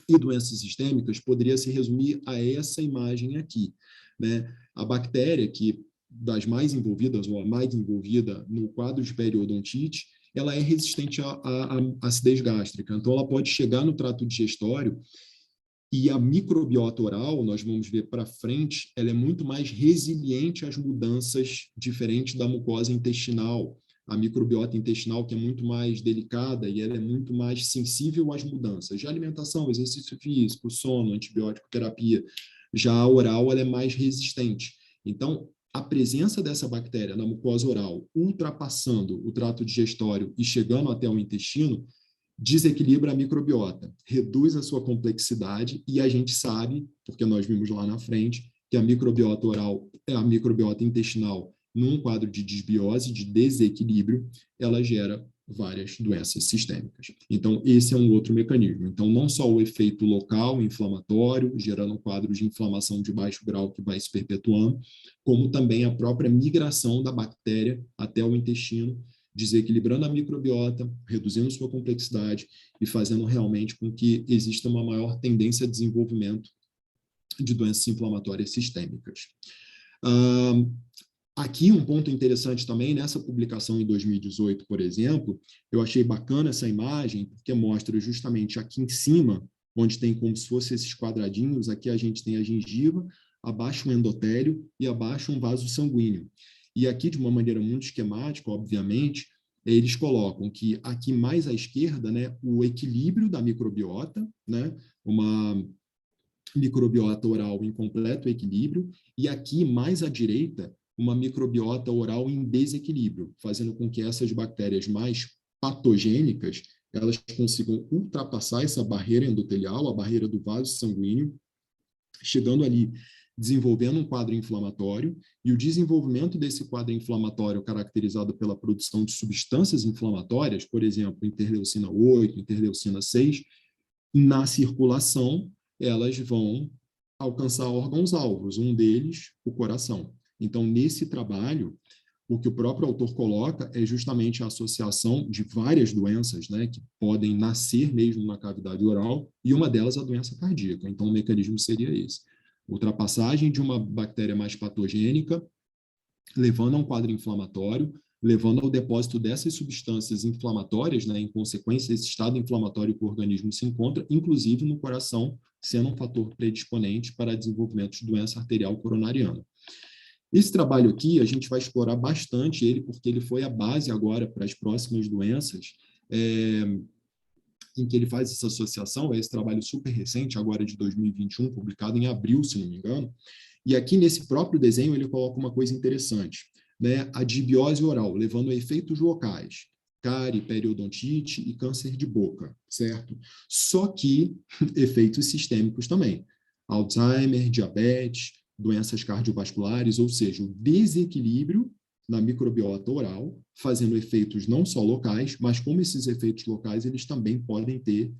e doenças sistêmicas poderia se resumir a essa imagem aqui, né? A bactéria, que das mais envolvidas, ou a mais envolvida no quadro de periodontite, ela é resistente à acidez gástrica. Então, ela pode chegar no trato digestório e a microbiota oral, nós vamos ver para frente, ela é muito mais resiliente às mudanças diferentes da mucosa intestinal. a microbiota intestinal, que é muito mais delicada e ela é muito mais sensível às mudanças de alimentação, exercício físico, sono, antibiótico, terapia. Já a oral, ela é mais resistente. Então, a presença dessa bactéria na mucosa oral, ultrapassando o trato digestório e chegando até o intestino, desequilibra a microbiota, reduz a sua complexidade e a gente sabe, porque nós vimos lá na frente, que a microbiota oral, a microbiota intestinal, num quadro de desbiose, de desequilíbrio, ela gera várias doenças sistêmicas. Então, esse é um outro mecanismo. Então, não só o efeito local inflamatório, gerando um quadro de inflamação de baixo grau que vai se perpetuando, como também a própria migração da bactéria até o intestino, desequilibrando a microbiota, reduzindo sua complexidade e fazendo realmente com que exista uma maior tendência a desenvolvimento de doenças inflamatórias sistêmicas. Aqui um ponto interessante também, nessa publicação em 2018, por exemplo, eu achei bacana essa imagem, porque mostra justamente aqui em cima, onde tem como se fossem esses quadradinhos, aqui a gente tem a gengiva, abaixo um endotélio e abaixo um vaso sanguíneo. E aqui, de uma maneira muito esquemática, obviamente, eles colocam que aqui mais à esquerda, né, o equilíbrio da microbiota, né, uma microbiota oral em completo equilíbrio, e aqui mais à direita, uma microbiota oral em desequilíbrio, fazendo com que essas bactérias mais patogênicas, elas consigam ultrapassar essa barreira endotelial, a barreira do vaso sanguíneo, chegando ali, desenvolvendo um quadro inflamatório, e o desenvolvimento desse quadro inflamatório caracterizado pela produção de substâncias inflamatórias, por exemplo, interleucina 8, interleucina 6, na circulação, elas vão alcançar órgãos-alvos, um deles, o coração. Então, nesse trabalho, o que o próprio autor coloca é justamente a associação de várias doenças, né, que podem nascer mesmo na cavidade oral, e uma delas a doença cardíaca. Então, o mecanismo seria esse. Ultrapassagem de uma bactéria mais patogênica, levando a um quadro inflamatório, levando ao depósito dessas substâncias inflamatórias, né, em consequência desse estado inflamatório que o organismo se encontra, inclusive no coração, sendo um fator predisponente para desenvolvimento de doença arterial coronariana. Esse trabalho aqui, a gente vai explorar bastante ele, porque ele foi a base agora para as próximas doenças, em que ele faz essa associação, é esse trabalho super recente, agora de 2021, publicado em abril, se não me engano, e aqui nesse próprio desenho ele coloca uma coisa interessante, né? A disbiose oral, levando a efeitos locais, cárie, periodontite e câncer de boca, certo? Só que efeitos sistêmicos também, Alzheimer, diabetes, doenças cardiovasculares, ou seja, o desequilíbrio na microbiota oral, fazendo efeitos não só locais, mas como esses efeitos locais, eles também podem ter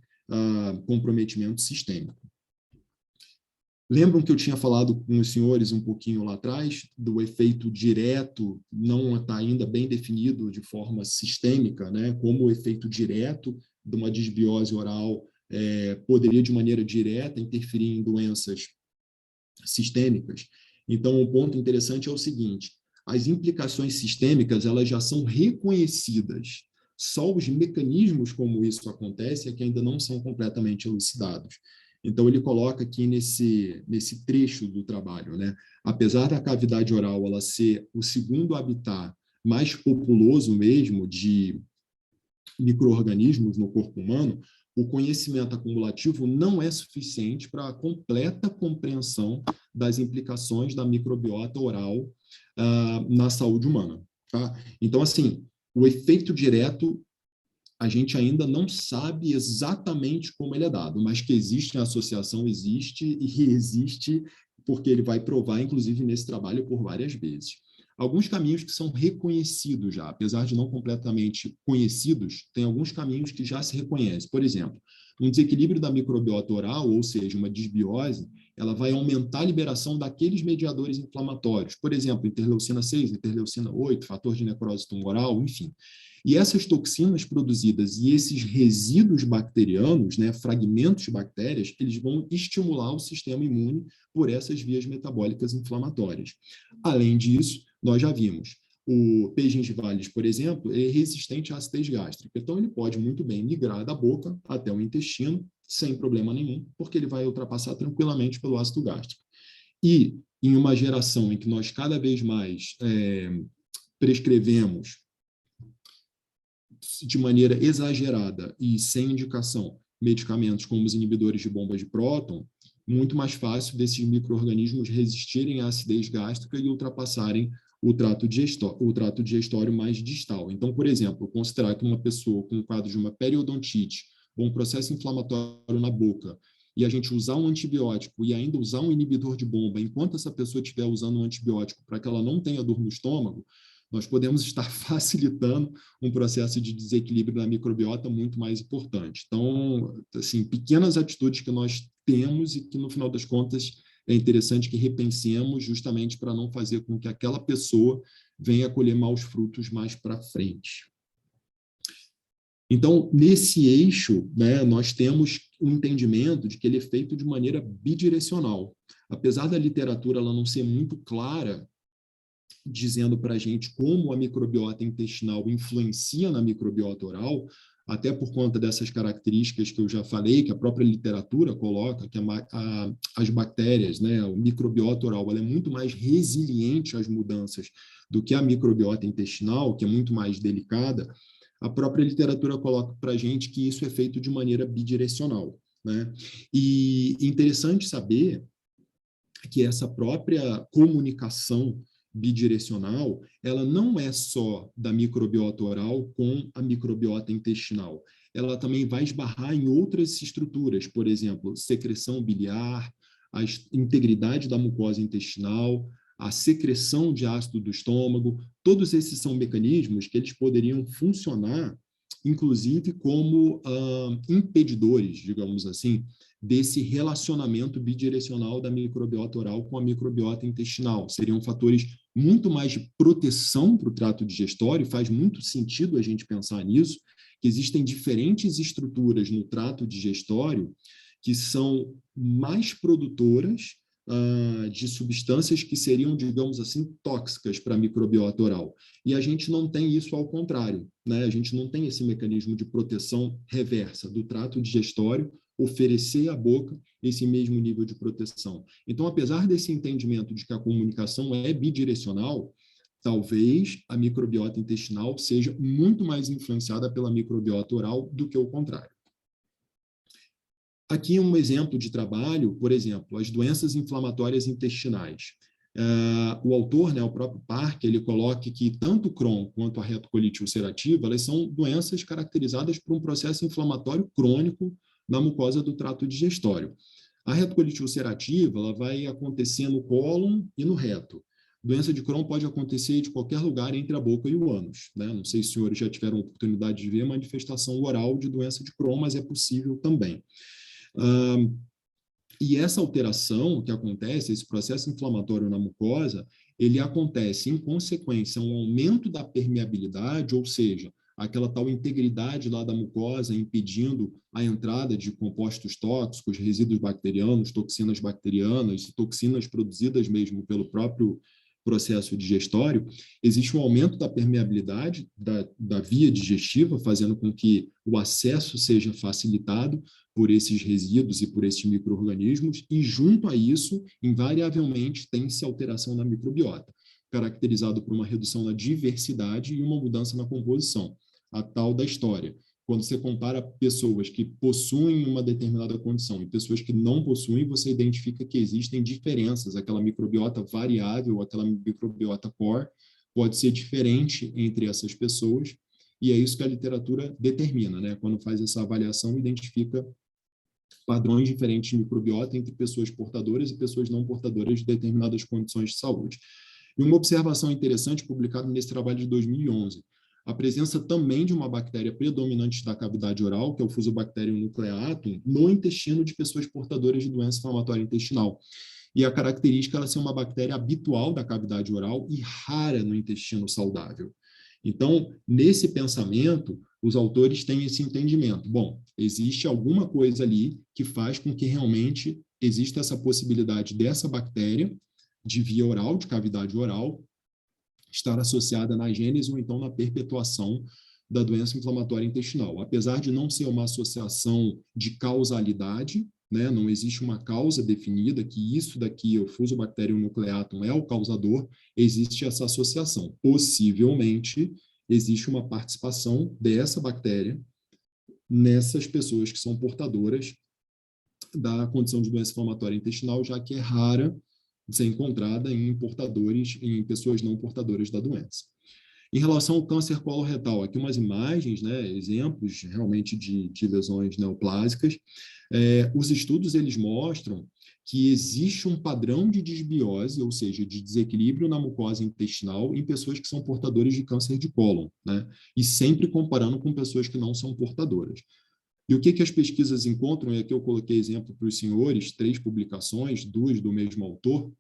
comprometimento sistêmico. Lembram que eu tinha falado com os senhores um pouquinho lá atrás do efeito direto, não está ainda bem definido de forma sistêmica, né? Como o efeito direto de uma disbiose oral poderia, de maneira direta, interferir em doenças sistêmicas. Então, um ponto interessante é o seguinte: as implicações sistêmicas, elas já são reconhecidas. Só os mecanismos como isso acontece é que ainda não são completamente elucidados. Então, ele coloca aqui nesse trecho do trabalho, né? Apesar da cavidade oral ela ser o segundo habitat mais populoso mesmo de micro-organismos no corpo humano, o conhecimento acumulativo não é suficiente para a completa compreensão das implicações da microbiota oral na saúde humana. Tá? Então, assim, o efeito direto, a gente ainda não sabe exatamente como ele é dado, mas que existe a associação, existe, e existe porque ele vai provar, inclusive, nesse trabalho por várias vezes. Alguns caminhos que são reconhecidos já, apesar de não completamente conhecidos, tem alguns caminhos que já se reconhecem. Por exemplo, um desequilíbrio da microbiota oral, ou seja, uma disbiose, ela vai aumentar a liberação daqueles mediadores inflamatórios. Por exemplo, interleucina 6, interleucina 8, fator de necrose tumoral, enfim. E essas toxinas produzidas e esses resíduos bacterianos, né, fragmentos de bactérias, eles vão estimular o sistema imune por essas vias metabólicas inflamatórias. Além disso, nós já vimos, o P. gingivalis, por exemplo, é resistente à acidez gástrica. Então, ele pode muito bem migrar da boca até o intestino, sem problema nenhum, porque ele vai ultrapassar tranquilamente pelo ácido gástrico. E, em uma geração em que nós cada vez mais prescrevemos de maneira exagerada e sem indicação, medicamentos como os inibidores de bomba de próton, muito mais fácil desses micro-organismos resistirem à acidez gástrica e ultrapassarem o trato digestório mais distal. Então, por exemplo, considerar que uma pessoa com um quadro de uma periodontite ou um processo inflamatório na boca, e a gente usar um antibiótico e ainda usar um inibidor de bomba, enquanto essa pessoa estiver usando um antibiótico para que ela não tenha dor no estômago, nós podemos estar facilitando um processo de desequilíbrio da microbiota muito mais importante. Então, assim, pequenas atitudes que nós temos e que, no final das contas, é interessante que repensemos justamente para não fazer com que aquela pessoa venha colher maus frutos mais para frente. Então, nesse eixo, né, nós temos um entendimento de que ele é feito de maneira bidirecional. Apesar da literatura ela não ser muito clara, dizendo para a gente como a microbiota intestinal influencia na microbiota oral, até por conta dessas características que eu já falei, que a própria literatura coloca, que as bactérias, né, o microbiota oral, ela é muito mais resiliente às mudanças do que a microbiota intestinal, que é muito mais delicada. A própria literatura coloca para a gente que isso é feito de maneira bidirecional, né? E interessante saber que essa própria comunicação bidirecional, ela não é só da microbiota oral com a microbiota intestinal. Ela também vai esbarrar em outras estruturas, por exemplo, secreção biliar, a integridade da mucosa intestinal, a secreção de ácido do estômago. Todos esses são mecanismos que eles poderiam funcionar, inclusive, como impedidores, digamos assim, desse relacionamento bidirecional da microbiota oral com a microbiota intestinal. Seriam fatores muito mais de proteção para o trato digestório, faz muito sentido a gente pensar nisso, que existem diferentes estruturas no trato digestório que são mais produtoras de substâncias que seriam, digamos assim, tóxicas para a microbiota oral. E a gente não tem isso ao contrário, né? A gente não tem esse mecanismo de proteção reversa do trato digestório, oferecer à boca esse mesmo nível de proteção. Então, apesar desse entendimento de que a comunicação é bidirecional, talvez a microbiota intestinal seja muito mais influenciada pela microbiota oral do que o contrário. Aqui um exemplo de trabalho, por exemplo, as doenças inflamatórias intestinais. O autor, né, o próprio Park, ele coloca que tanto o Crohn quanto a retocolite ulcerativa, elas são doenças caracterizadas por um processo inflamatório crônico na mucosa do trato digestório. A retocolite ulcerativa, ela vai acontecer no cólon e no reto. Doença de Crohn pode acontecer de qualquer lugar entre a boca e o ânus, né? Não sei se os senhores já tiveram a oportunidade de ver a manifestação oral de doença de Crohn, mas é possível também. E essa alteração que acontece, esse processo inflamatório na mucosa, ele acontece em consequência a um aumento da permeabilidade, ou seja, aquela tal integridade lá da mucosa impedindo a entrada de compostos tóxicos, resíduos bacterianos, toxinas bacterianas, toxinas produzidas mesmo pelo próprio processo digestório. Existe um aumento da permeabilidade da via digestiva, fazendo com que o acesso seja facilitado por esses resíduos e por esses micro-organismos, e junto a isso, invariavelmente, tem-se alteração na microbiota, caracterizado por uma redução na diversidade e uma mudança na composição, a tal da história. Quando você compara pessoas que possuem uma determinada condição e pessoas que não possuem, você identifica que existem diferenças. Aquela microbiota variável, aquela microbiota core, pode ser diferente entre essas pessoas, e é isso que a literatura determina, né? Quando faz essa avaliação, identifica padrões diferentes de microbiota entre pessoas portadoras e pessoas não portadoras de determinadas condições de saúde. E uma observação interessante publicada nesse trabalho de 2011, a presença também de uma bactéria predominante da cavidade oral, que é o Fusobacterium nucleatum, no intestino de pessoas portadoras de doença inflamatória intestinal. E a característica é ela ser uma bactéria habitual da cavidade oral e rara no intestino saudável. Então, nesse pensamento, os autores têm esse entendimento. Bom, existe alguma coisa ali que faz com que realmente exista essa possibilidade dessa bactéria de via oral, de cavidade oral, estar associada na gênese ou então na perpetuação da doença inflamatória intestinal. Apesar de não ser uma associação de causalidade, né, não existe uma causa definida que isso daqui, o Fusobacterium nucleatum, é o causador, existe essa associação. Possivelmente existe uma participação dessa bactéria nessas pessoas que são portadoras da condição de doença inflamatória intestinal, já que é rara de ser encontrada em pessoas não portadoras da doença. Em relação ao câncer coloretal, aqui umas imagens, né, exemplos realmente de lesões neoplásicas. Os estudos eles mostram que existe um padrão de disbiose, ou seja, de desequilíbrio na mucosa intestinal em pessoas que são portadoras de câncer de cólon, né, e sempre comparando com pessoas que não são portadoras. E o que as pesquisas encontram, e aqui eu coloquei exemplo para os senhores, 3 publicações, 2 do mesmo autor,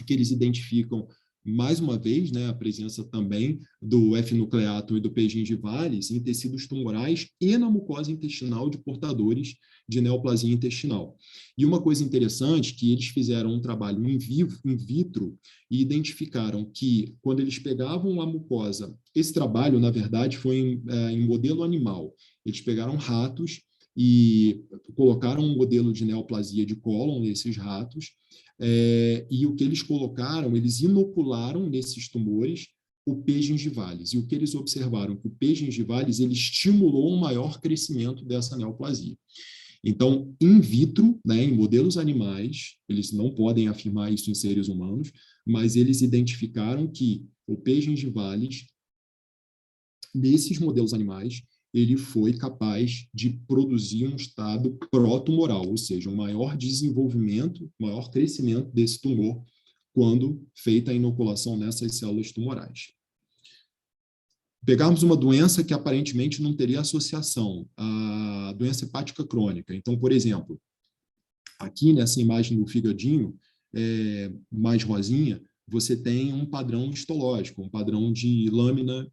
que eles identificam, mais uma vez, né, a presença também do F-nucleato e do P. gingivalis em tecidos tumorais e na mucosa intestinal de portadores de neoplasia intestinal. E uma coisa interessante, que eles fizeram um trabalho in vitro e identificaram que, quando eles pegavam a mucosa, esse trabalho, na verdade, foi em modelo animal. Eles pegaram ratos e colocaram um modelo de neoplasia de cólon nesses ratos, e o que eles colocaram, eles inocularam nesses tumores o P. gingivalis. E o que eles observaram? Que o P. gingivalis ele estimulou um maior crescimento dessa neoplasia. Então, in vitro, né, em modelos animais, eles não podem afirmar isso em seres humanos, mas eles identificaram que o P. gingivalis, nesses modelos animais, ele foi capaz de produzir um estado pró-tumoral, ou seja, um maior desenvolvimento, maior crescimento desse tumor quando feita a inoculação nessas células tumorais. Pegarmos uma doença que aparentemente não teria associação, a doença hepática crônica. Então, por exemplo, aqui nessa imagem do figadinho, mais rosinha, você tem um padrão histológico, um padrão de lâmina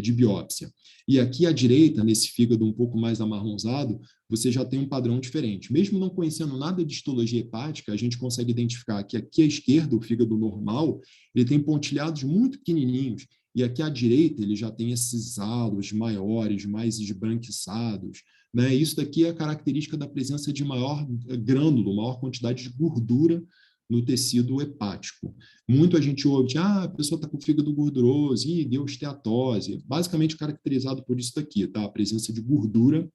de biópsia. E aqui à direita, nesse fígado um pouco mais amarronzado, você já tem um padrão diferente. Mesmo não conhecendo nada de histologia hepática, a gente consegue identificar que aqui à esquerda, o fígado normal, ele tem pontilhados muito pequenininhos, e aqui à direita ele já tem esses halos maiores, mais esbranquiçados, né? Isso daqui é a característica da presença de maior grânulo, maior quantidade de gordura no tecido hepático. Muito a gente ouve, a pessoa está com o fígado gorduroso, deu esteatose, basicamente caracterizado por isso daqui, tá? A presença de gordura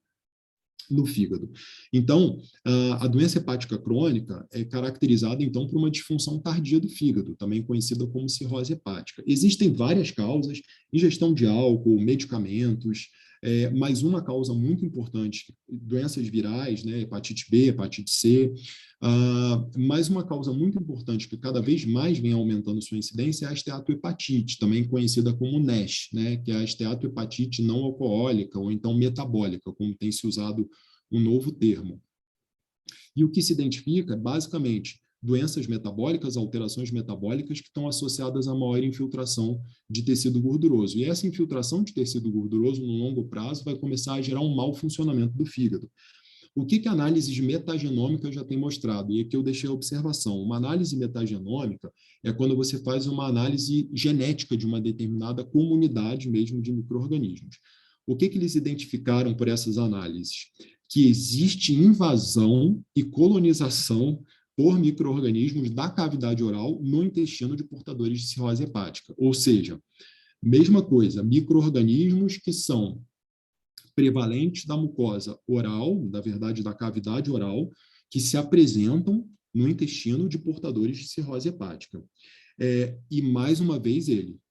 no fígado. Então, a doença hepática crônica é caracterizada, então, por uma disfunção tardia do fígado, também conhecida como cirrose hepática. Existem várias causas, ingestão de álcool, medicamentos, mas uma causa muito importante, doenças virais, né, hepatite B, hepatite C, mas uma causa muito importante que cada vez mais vem aumentando sua incidência é a esteatohepatite, também conhecida como NASH, né, que é a esteatohepatite não alcoólica ou então metabólica, como tem se usado um novo termo. E o que se identifica, basicamente, doenças metabólicas, alterações metabólicas que estão associadas a maior infiltração de tecido gorduroso. E essa infiltração de tecido gorduroso, no longo prazo, vai começar a gerar um mau funcionamento do fígado. O que a análise de metagenômica já tem mostrado? E aqui eu deixei a observação. Uma análise metagenômica é quando você faz uma análise genética de uma determinada comunidade mesmo de micro-organismos. O que eles identificaram por essas análises? Que existe invasão e colonização por micro-organismos da cavidade oral no intestino de portadores de cirrose hepática. Ou seja, mesma coisa, micro-organismos que são prevalentes da mucosa oral, na verdade da cavidade oral, que se apresentam no intestino de portadores de cirrose hepática. E mais uma vez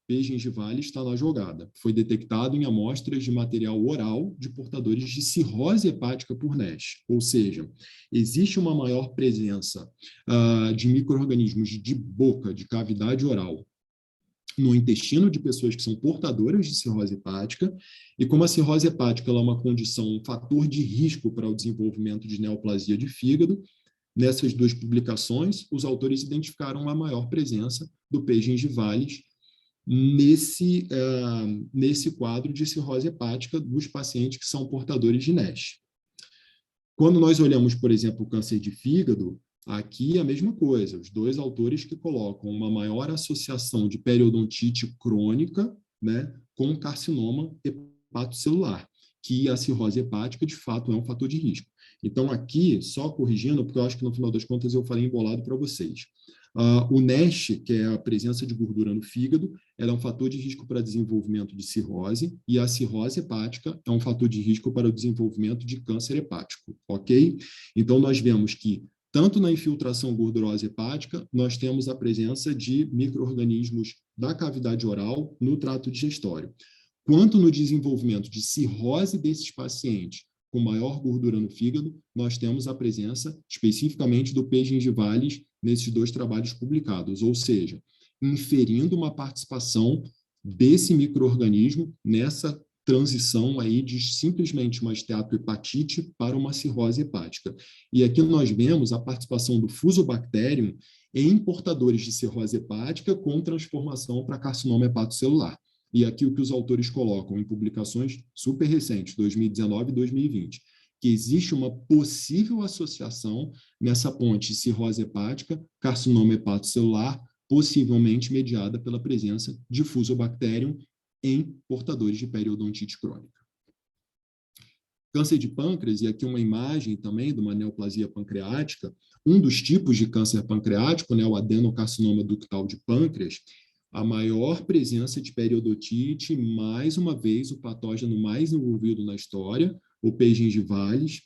P. gingivalis está na jogada. Foi detectado em amostras de material oral de portadores de cirrose hepática por NASH. Ou seja, existe uma maior presença de micro-organismos de boca, de cavidade oral, no intestino de pessoas que são portadoras de cirrose hepática, e como a cirrose hepática ela é uma condição, um fator de risco para o desenvolvimento de neoplasia de fígado, nessas 2 publicações, os autores identificaram a maior presença do P. gingivalis nesse quadro de cirrose hepática dos pacientes que são portadores de NASH. Quando nós olhamos, por exemplo, o câncer de fígado, aqui é a mesma coisa, os 2 autores que colocam uma maior associação de periodontite crônica, né, com carcinoma hepatocelular, que a cirrose hepática, de fato, é um fator de risco. Então, aqui, só corrigindo, porque eu acho que no final das contas eu falei embolado para vocês. O NASH, que é a presença de gordura no fígado, ela é um fator de risco para desenvolvimento de cirrose, e a cirrose hepática é um fator de risco para o desenvolvimento de câncer hepático, ok? Então, nós vemos que, tanto na infiltração gordurosa hepática, nós temos a presença de micro-organismos da cavidade oral no trato digestório, quanto no desenvolvimento de cirrose desses pacientes com maior gordura no fígado, nós temos a presença especificamente do P. gingivalis nesses 2 trabalhos publicados, ou seja, inferindo uma participação desse micro-organismo nessa transição aí de simplesmente uma esteatohepatite para uma cirrose hepática. E aqui nós vemos a participação do Fusobacterium em portadores de cirrose hepática com transformação para carcinoma hepatocelular. E aqui o que os autores colocam em publicações super recentes, 2019 e 2020, que existe uma possível associação nessa ponte cirrose hepática, carcinoma hepatocelular, possivelmente mediada pela presença de Fusobacterium em portadores de periodontite crônica. Câncer de pâncreas, e aqui uma imagem também de uma neoplasia pancreática, um dos tipos de câncer pancreático, né, o adenocarcinoma ductal de pâncreas, a maior presença de periodontite, mais uma vez o patógeno mais envolvido na história, o P. gingivalis,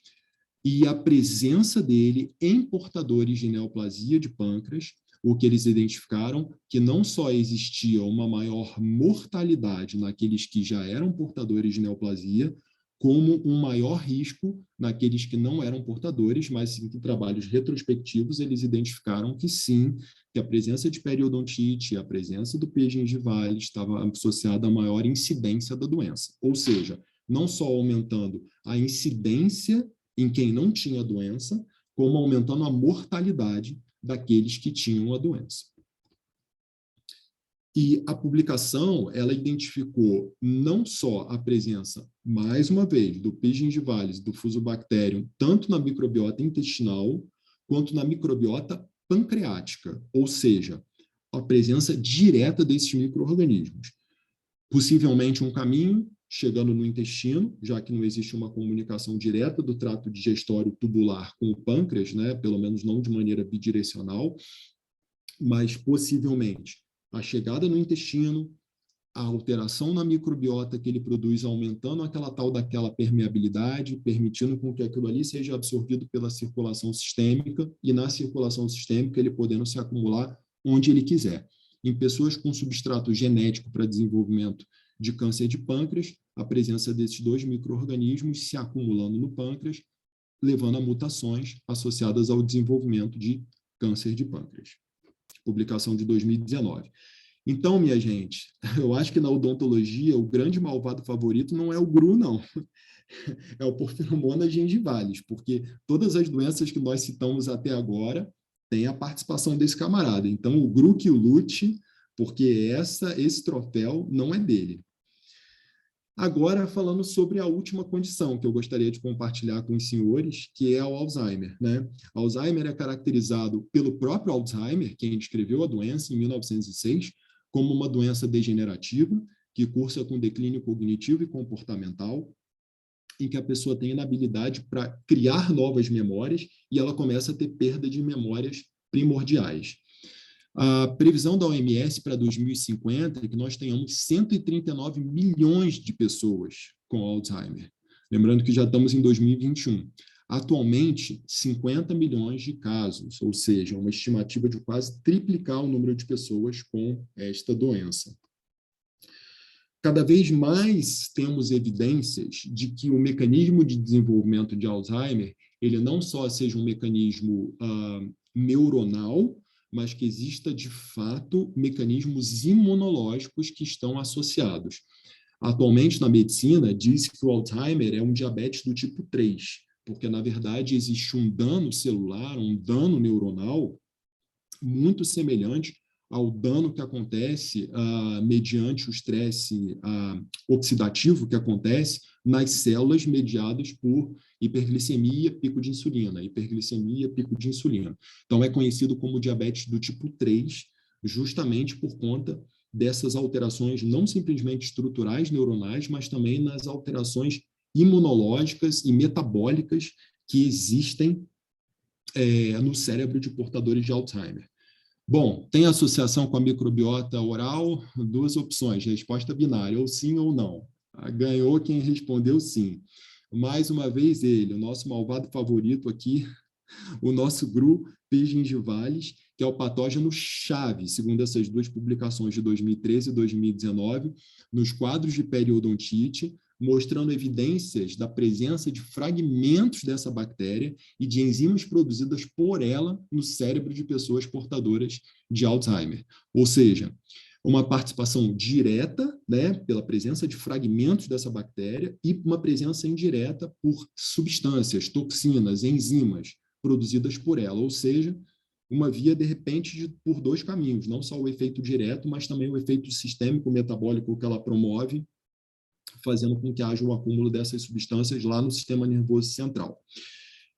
e a presença dele em portadores de neoplasia de pâncreas, o que eles identificaram que não só existia uma maior mortalidade naqueles que já eram portadores de neoplasia, como um maior risco naqueles que não eram portadores, mas em trabalhos retrospectivos eles identificaram que sim, que a presença de periodontite, a presença do P. gingivalis estava associada a maior incidência da doença. Ou seja, não só aumentando a incidência em quem não tinha doença, como aumentando a mortalidade daqueles que tinham a doença. E a publicação, ela identificou não só a presença, mais uma vez, do P. gingivalis, do Fusobacterium, tanto na microbiota intestinal, quanto na microbiota pancreática, ou seja, a presença direta desses micro-organismos. Possivelmente um caminho chegando no intestino, já que não existe uma comunicação direta do trato digestório tubular com o pâncreas, né? Pelo menos não de maneira bidirecional, mas possivelmente a chegada no intestino, a alteração na microbiota que ele produz, aumentando daquela permeabilidade, permitindo com que aquilo ali seja absorvido pela circulação sistêmica, e na circulação sistêmica ele podendo se acumular onde ele quiser. Em pessoas com substrato genético para desenvolvimento de câncer de pâncreas, a presença desses 2 micro-organismos se acumulando no pâncreas, levando a mutações associadas ao desenvolvimento de câncer de pâncreas. Publicação de 2019. Então, minha gente, eu acho que na odontologia o grande malvado favorito não é o GRU, não. É o Porphyromonas gingivalis, porque todas as doenças que nós citamos até agora têm a participação desse camarada. Então, o GRU que o lute, porque esse troféu não é dele. Agora, falando sobre a última condição que eu gostaria de compartilhar com os senhores, que é o Alzheimer, né? Alzheimer é caracterizado pelo próprio Alzheimer, quem descreveu a doença em 1906, como uma doença degenerativa, que cursa com declínio cognitivo e comportamental, em que a pessoa tem inabilidade para criar novas memórias e ela começa a ter perda de memórias primordiais. A previsão da OMS para 2050 é que nós tenhamos 139 milhões de pessoas com Alzheimer. Lembrando que já estamos em 2021. Atualmente, 50 milhões de casos, ou seja, uma estimativa de quase triplicar o número de pessoas com esta doença. Cada vez mais temos evidências de que o mecanismo de desenvolvimento de Alzheimer, ele não só seja um mecanismo neuronal, mas que exista, de fato, mecanismos imunológicos que estão associados. Atualmente, na medicina, diz que o Alzheimer é um diabetes do tipo 3, porque, na verdade, existe um dano celular, um dano neuronal muito semelhante ao dano que acontece mediante o estresse oxidativo que acontece nas células mediadas por hiperglicemia, pico de insulina, hiperglicemia, pico de insulina. Então, é conhecido como diabetes do tipo 3, justamente por conta dessas alterações não simplesmente estruturais neuronais, mas também nas alterações imunológicas e metabólicas que existem no cérebro de portadores de Alzheimer. Bom, tem associação com a microbiota oral? Duas opções, resposta binária, ou sim ou não. Ganhou quem respondeu sim. Mais uma vez ele, o nosso malvado favorito aqui, o nosso GRU P. gingivalis, que é o patógeno-chave, segundo essas duas publicações de 2013 e 2019, nos quadros de periodontite, mostrando evidências da presença de fragmentos dessa bactéria e de enzimas produzidas por ela no cérebro de pessoas portadoras de Alzheimer. Ou seja, uma participação direta, né, pela presença de fragmentos dessa bactéria e uma presença indireta por substâncias, toxinas, enzimas produzidas por ela, ou seja, uma via, de repente, por dois caminhos, não só o efeito direto, mas também o efeito sistêmico metabólico que ela promove, fazendo com que haja o acúmulo dessas substâncias lá no sistema nervoso central.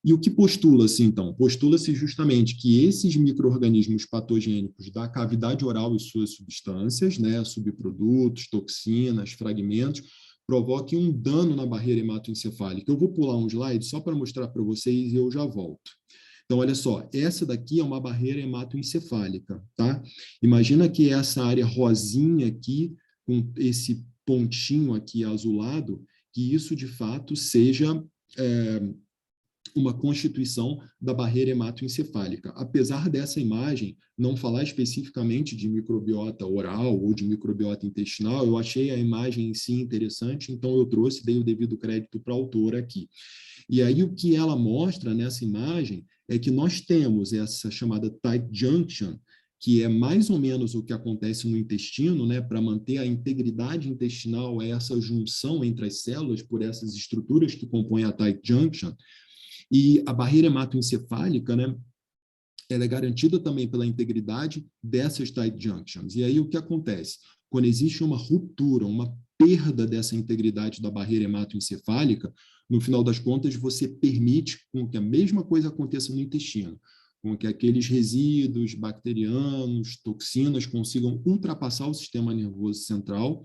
E o que postula-se, então? Postula-se justamente que esses micro-organismos patogênicos da cavidade oral e suas substâncias, né, subprodutos, toxinas, fragmentos, provoquem um dano na barreira hematoencefálica. Eu vou pular um slide só para mostrar para vocês e eu já volto. Então, olha só, essa daqui é uma barreira hematoencefálica, tá? Imagina que essa área rosinha aqui, com esse pontinho aqui azulado, que isso, de fato, seja uma constituição da barreira hematoencefálica. Apesar dessa imagem não falar especificamente de microbiota oral ou de microbiota intestinal, eu achei a imagem em si interessante, então eu trouxe, dei o devido crédito para a autora aqui. E aí o que ela mostra nessa imagem é que nós temos essa chamada tight junction, que é mais ou menos o que acontece no intestino, né, para manter a integridade intestinal, essa junção entre as células por essas estruturas que compõem a tight junction. E a barreira hematoencefálica, né, ela é garantida também pela integridade dessas tight junctions. E aí o que acontece? Quando existe uma ruptura, uma perda dessa integridade da barreira hematoencefálica, no final das contas, você permite com que a mesma coisa aconteça no intestino, com que aqueles resíduos bacterianos, toxinas, consigam ultrapassar o sistema nervoso central,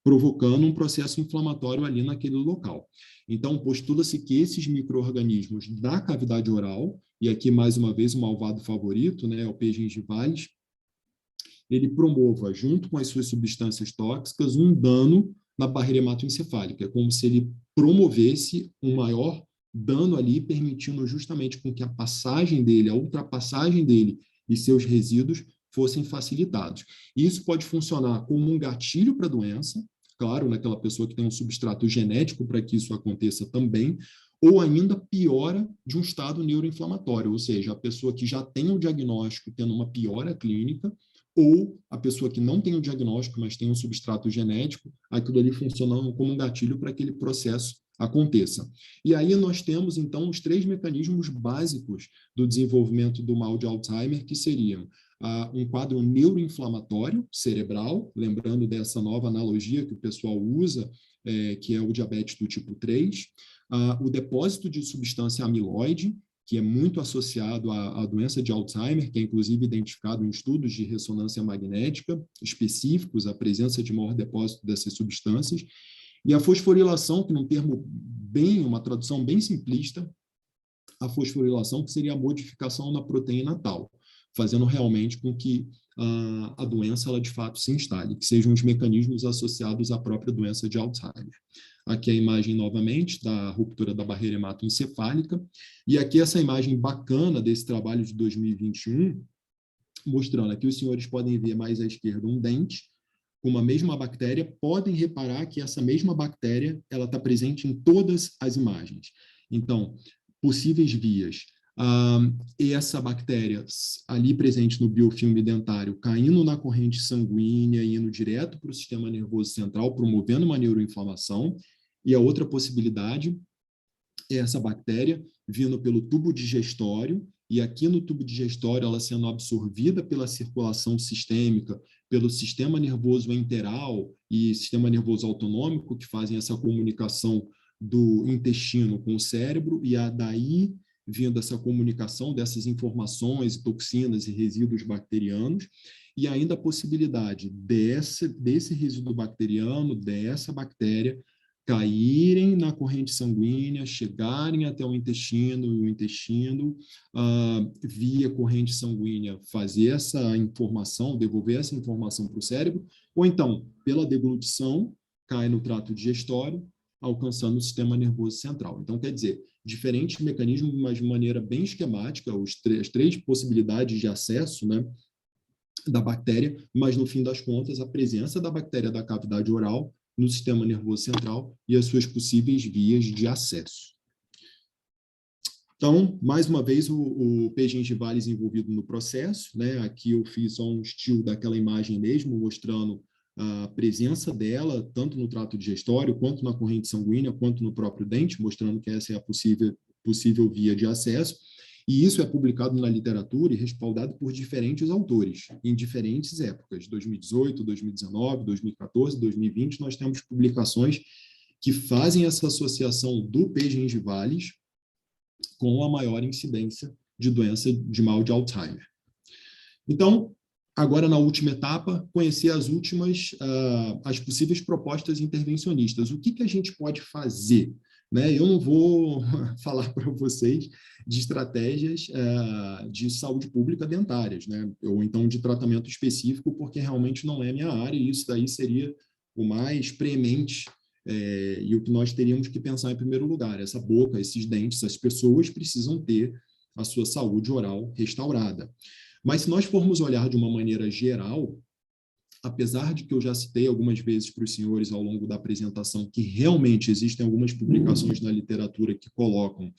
provocando um processo inflamatório ali naquele local. Então, postula-se que esses micro-organismos da cavidade oral, e aqui mais uma vez o malvado favorito, né, o P. gingivalis, ele promova, junto com as suas substâncias tóxicas, um dano na barreira hematoencefálica. É como se ele promovesse um maior dano ali, permitindo justamente com que a passagem dele, a ultrapassagem dele e seus resíduos fossem facilitados. Isso pode funcionar como um gatilho para a doença, claro, naquela pessoa que tem um substrato genético para que isso aconteça também, ou ainda piora de um estado neuroinflamatório, ou seja, a pessoa que já tem o diagnóstico tendo uma piora clínica, ou a pessoa que não tem o diagnóstico, mas tem um substrato genético, aquilo ali funcionando como um gatilho para que aquele processo aconteça. E aí nós temos, então, os três mecanismos básicos do desenvolvimento do mal de Alzheimer, que seriam um quadro neuroinflamatório cerebral, lembrando dessa nova analogia que o pessoal usa, que é o diabetes do tipo 3, o depósito de substância amiloide, que é muito associado à doença de Alzheimer, que é inclusive identificado em estudos de ressonância magnética específicos, a presença de maior depósito dessas substâncias, e a fosforilação, que num termo bem, uma tradução bem simplista, a fosforilação que seria a modificação na proteína tal, fazendo realmente com que a doença, ela de fato se instale, que sejam os mecanismos associados à própria doença de Alzheimer. Aqui a imagem novamente da ruptura da barreira hematoencefálica, e aqui essa imagem bacana desse trabalho de 2021, mostrando aqui os senhores podem ver mais à esquerda um dente, com uma mesma bactéria, podem reparar que essa mesma bactéria ela está presente em todas as imagens. Então, possíveis vias. Essa bactéria ali presente no biofilme dentário, caindo na corrente sanguínea e indo direto para o sistema nervoso central, promovendo uma neuroinflamação. E a outra possibilidade é essa bactéria vindo pelo tubo digestório, e aqui no tubo digestório ela sendo absorvida pela circulação sistêmica, pelo sistema nervoso enteral e sistema nervoso autonômico, que fazem essa comunicação do intestino com o cérebro, e daí vindo essa comunicação dessas informações, toxinas e resíduos bacterianos, e ainda a possibilidade desse resíduo bacteriano, dessa bactéria, caírem na corrente sanguínea, chegarem até o intestino, e o intestino, via corrente sanguínea, fazer essa informação, devolver essa informação para o cérebro, ou então, pela deglutição, cai no trato digestório, alcançando o sistema nervoso central. Então, quer dizer, diferentes mecanismos, mas de maneira bem esquemática, as três possibilidades de acesso, né, da bactéria, mas, no fim das contas, a presença da bactéria da cavidade oral no sistema nervoso central e as suas possíveis vias de acesso. Então, mais uma vez, o P. gingivalis envolvido no processo, né? Aqui eu fiz só um estilo daquela imagem mesmo, mostrando a presença dela, tanto no trato digestório, quanto na corrente sanguínea, quanto no próprio dente, mostrando que essa é a possível via de acesso. E isso é publicado na literatura e respaldado por diferentes autores, em diferentes épocas, 2018, 2019, 2014, 2020, nós temos publicações que fazem essa associação do P. gingivalis com a maior incidência de doença de mal de Alzheimer. Então, agora na última etapa, conhecer as possíveis propostas intervencionistas. O que a gente pode fazer? Né? Eu não vou falar para vocês de estratégias de saúde pública dentárias, né? Ou então de tratamento específico, porque realmente não é minha área, e isso daí seria o mais preemente e o que nós teríamos que pensar em primeiro lugar. Essa boca, esses dentes, as pessoas precisam ter a sua saúde oral restaurada. Mas se nós formos olhar de uma maneira geral, apesar de que eu já citei algumas vezes para os senhores ao longo da apresentação que realmente existem algumas publicações na literatura que colocam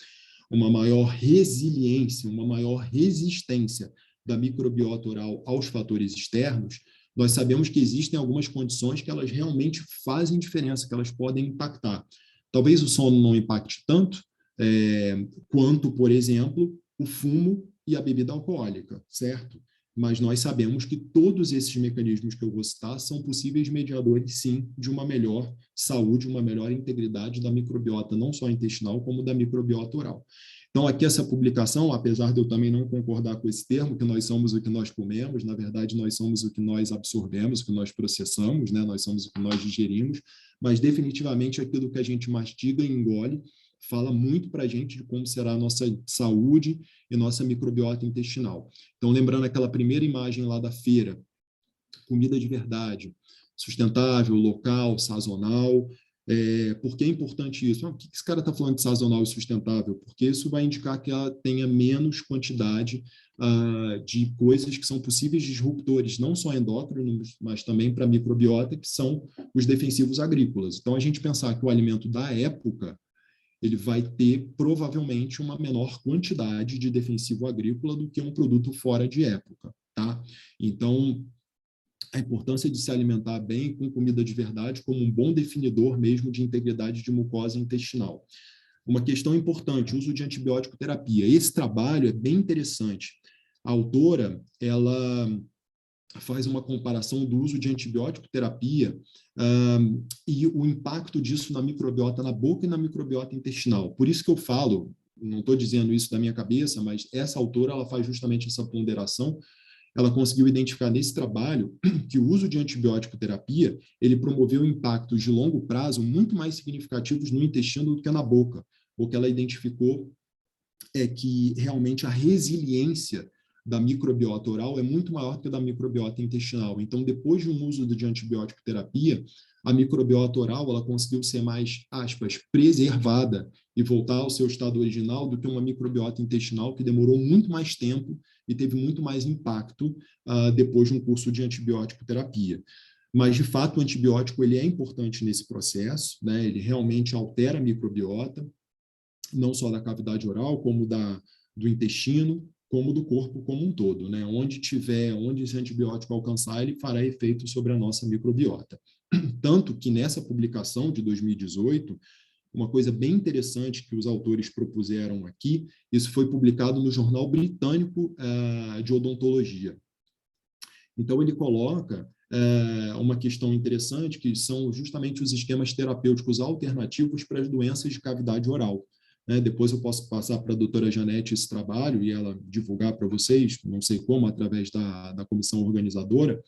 uma maior resiliência, uma maior resistência da microbiota oral aos fatores externos, nós sabemos que existem algumas condições que elas realmente fazem diferença, que elas podem impactar. Talvez o sono não impacte tanto quanto, por exemplo, o fumo e a bebida alcoólica, certo? Mas nós sabemos que todos esses mecanismos que eu vou citar são possíveis mediadores, sim, de uma melhor saúde, uma melhor integridade da microbiota, não só intestinal, como da microbiota oral. Então, aqui essa publicação, apesar de eu também não concordar com esse termo, que nós somos o que nós comemos, na verdade, nós somos o que nós absorvemos, o que nós processamos, né? Nós somos o que nós digerimos, mas definitivamente aquilo que a gente mastiga e engole fala muito para a gente de como será a nossa saúde e nossa microbiota intestinal. Então, lembrando aquela primeira imagem lá da feira, comida de verdade, sustentável, local, sazonal. Por que é importante isso? Por que esse cara está falando de sazonal e sustentável? Porque isso vai indicar que ela tenha menos quantidade de coisas que são possíveis disruptores, não só endócrinos, mas também para a microbiota, que são os defensivos agrícolas. Então, a gente pensar que o alimento da época ele vai ter provavelmente uma menor quantidade de defensivo agrícola do que um produto fora de época, tá? Então, a importância de se alimentar bem com comida de verdade como um bom definidor mesmo de integridade de mucosa intestinal. Uma questão importante, o uso de antibiótico terapia. Esse trabalho é bem interessante. A autora, ela faz uma comparação do uso de antibiótico terapia e o impacto disso na microbiota na boca e na microbiota intestinal. Por isso que eu falo, não estou dizendo isso da minha cabeça, mas essa autora ela faz justamente essa ponderação. Ela conseguiu identificar nesse trabalho que o uso de antibiótico terapia ele promoveu impactos de longo prazo muito mais significativos no intestino do que na boca. O que ela identificou é que realmente a resiliência da microbiota oral é muito maior do que a da microbiota intestinal. Então, depois de um uso de antibiótico terapia, a microbiota oral ela conseguiu ser mais, aspas, preservada e voltar ao seu estado original do que uma microbiota intestinal que demorou muito mais tempo e teve muito mais impacto depois de um curso de antibiótico terapia. Mas, de fato, o antibiótico ele é importante nesse processo, né? Ele realmente altera a microbiota, não só da cavidade oral, como do intestino, como do corpo como um todo, né? Onde esse antibiótico alcançar, ele fará efeito sobre a nossa microbiota. Tanto que nessa publicação de 2018, uma coisa bem interessante que os autores propuseram aqui, isso foi publicado no Jornal Britânico de Odontologia. Então, ele coloca uma questão interessante, que são justamente os esquemas terapêuticos alternativos para as doenças de cavidade oral. Depois eu posso passar para a doutora Janete esse trabalho e ela divulgar para vocês, não sei como, através da comissão organizadora,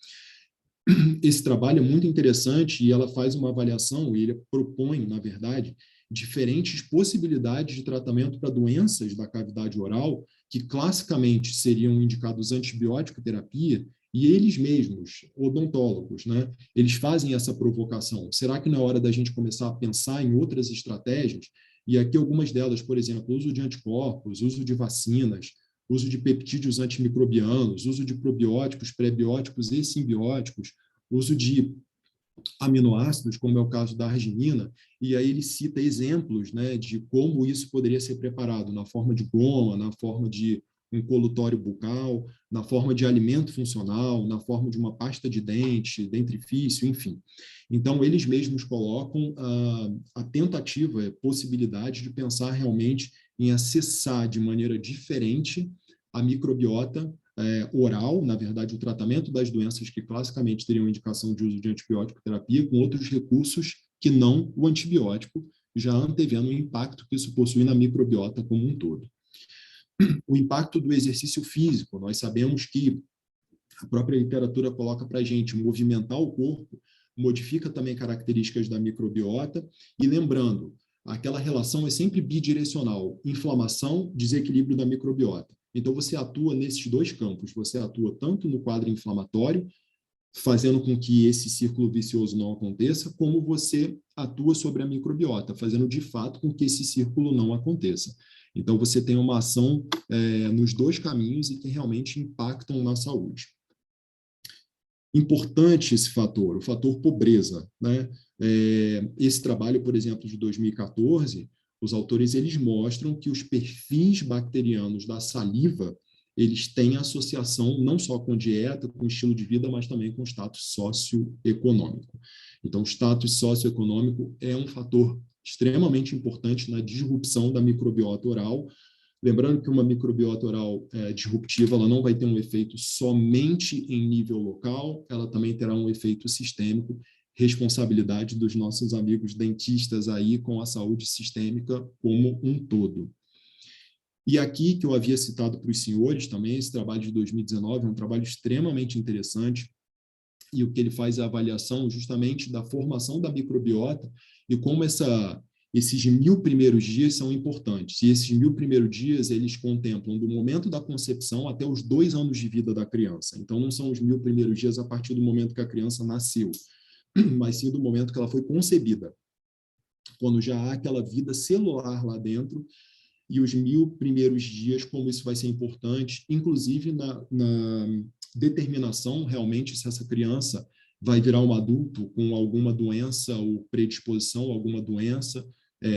esse trabalho é muito interessante e ela faz uma avaliação, e ele propõe, na verdade, diferentes possibilidades de tratamento para doenças da cavidade oral, que classicamente seriam indicados antibiótico terapia, e eles mesmos, odontólogos, né, eles fazem essa provocação. Será que não é hora da gente começar a pensar em outras estratégias? E aqui algumas delas, por exemplo, uso de anticorpos, uso de vacinas, uso de peptídeos antimicrobianos, uso de probióticos, prebióticos e simbióticos, uso de aminoácidos, como é o caso da arginina, e aí ele cita exemplos, né, de como isso poderia ser preparado na forma de goma, na forma de um colutório bucal, na forma de alimento funcional, na forma de uma pasta de dente, dentrifício, enfim. Então, eles mesmos colocam a tentativa, a possibilidade de pensar realmente em acessar de maneira diferente a microbiota oral, na verdade, o tratamento das doenças que classicamente teriam indicação de uso de antibiótico terapia, com outros recursos que não o antibiótico, já antevendo o impacto que isso possui na microbiota como um todo. O impacto do exercício físico, nós sabemos que a própria literatura coloca para a gente movimentar o corpo, modifica também características da microbiota, e lembrando, aquela relação é sempre bidirecional, inflamação, desequilíbrio da microbiota. Então, você atua nesses dois campos, você atua tanto no quadro inflamatório, fazendo com que esse círculo vicioso não aconteça, como você atua sobre a microbiota, fazendo de fato com que esse círculo não aconteça. Então, você tem uma ação nos dois caminhos e que realmente impactam na saúde. Importante esse fator, o fator pobreza, né? Esse trabalho, por exemplo, de 2014, os autores eles mostram que os perfis bacterianos da saliva eles têm associação não só com dieta, com estilo de vida, mas também com status socioeconômico. Então, o status socioeconômico é um fator extremamente importante na disrupção da microbiota oral. Lembrando que uma microbiota oral disruptiva ela não vai ter um efeito somente em nível local, ela também terá um efeito sistêmico, responsabilidade dos nossos amigos dentistas aí com a saúde sistêmica como um todo. E aqui, que eu havia citado para os senhores também, esse trabalho de 2019 é um trabalho extremamente interessante, e o que ele faz é a avaliação justamente da formação da microbiota e como esses 1000 primeiros dias são importantes. E esses 1000 primeiros dias, eles contemplam do momento da concepção até os 2 anos de vida da criança. Então, não são os 1000 primeiros dias a partir do momento que a criança nasceu, mas sim do momento que ela foi concebida, quando já há aquela vida celular lá dentro, e os 1000 primeiros dias, como isso vai ser importante, inclusive na determinação, realmente, se essa criança vai virar um adulto com alguma doença ou predisposição a alguma doença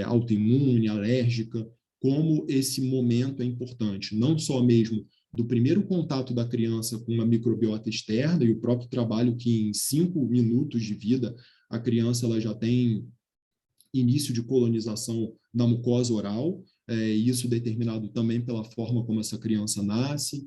autoimune, alérgica, como esse momento é importante, não só mesmo do primeiro contato da criança com uma microbiota externa e o próprio trabalho que em 5 minutos de vida a criança ela já tem início de colonização na mucosa oral, isso determinado também pela forma como essa criança nasce,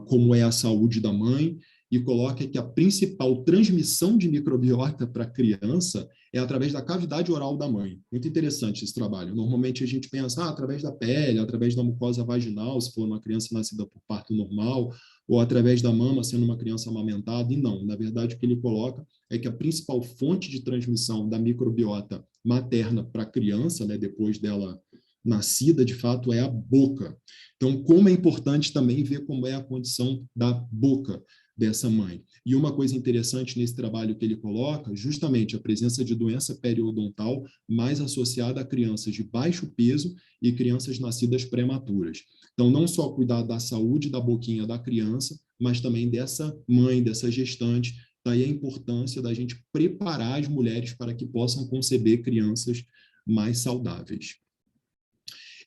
como é a saúde da mãe, e coloca que a principal transmissão de microbiota para a criança é através da cavidade oral da mãe. Muito interessante esse trabalho. Normalmente a gente pensa através da pele, através da mucosa vaginal, se for uma criança nascida por parto normal, ou através da mama, sendo uma criança amamentada, e não. Na verdade, o que ele coloca é que a principal fonte de transmissão da microbiota materna para a criança, né, depois dela nascida, de fato, é a boca. Então, como é importante também ver como é a condição da boca dessa mãe. E uma coisa interessante nesse trabalho que ele coloca, justamente a presença de doença periodontal mais associada a crianças de baixo peso e crianças nascidas prematuras. Então, não só cuidar da saúde da boquinha da criança, mas também dessa mãe, dessa gestante. Daí a importância da gente preparar as mulheres para que possam conceber crianças mais saudáveis.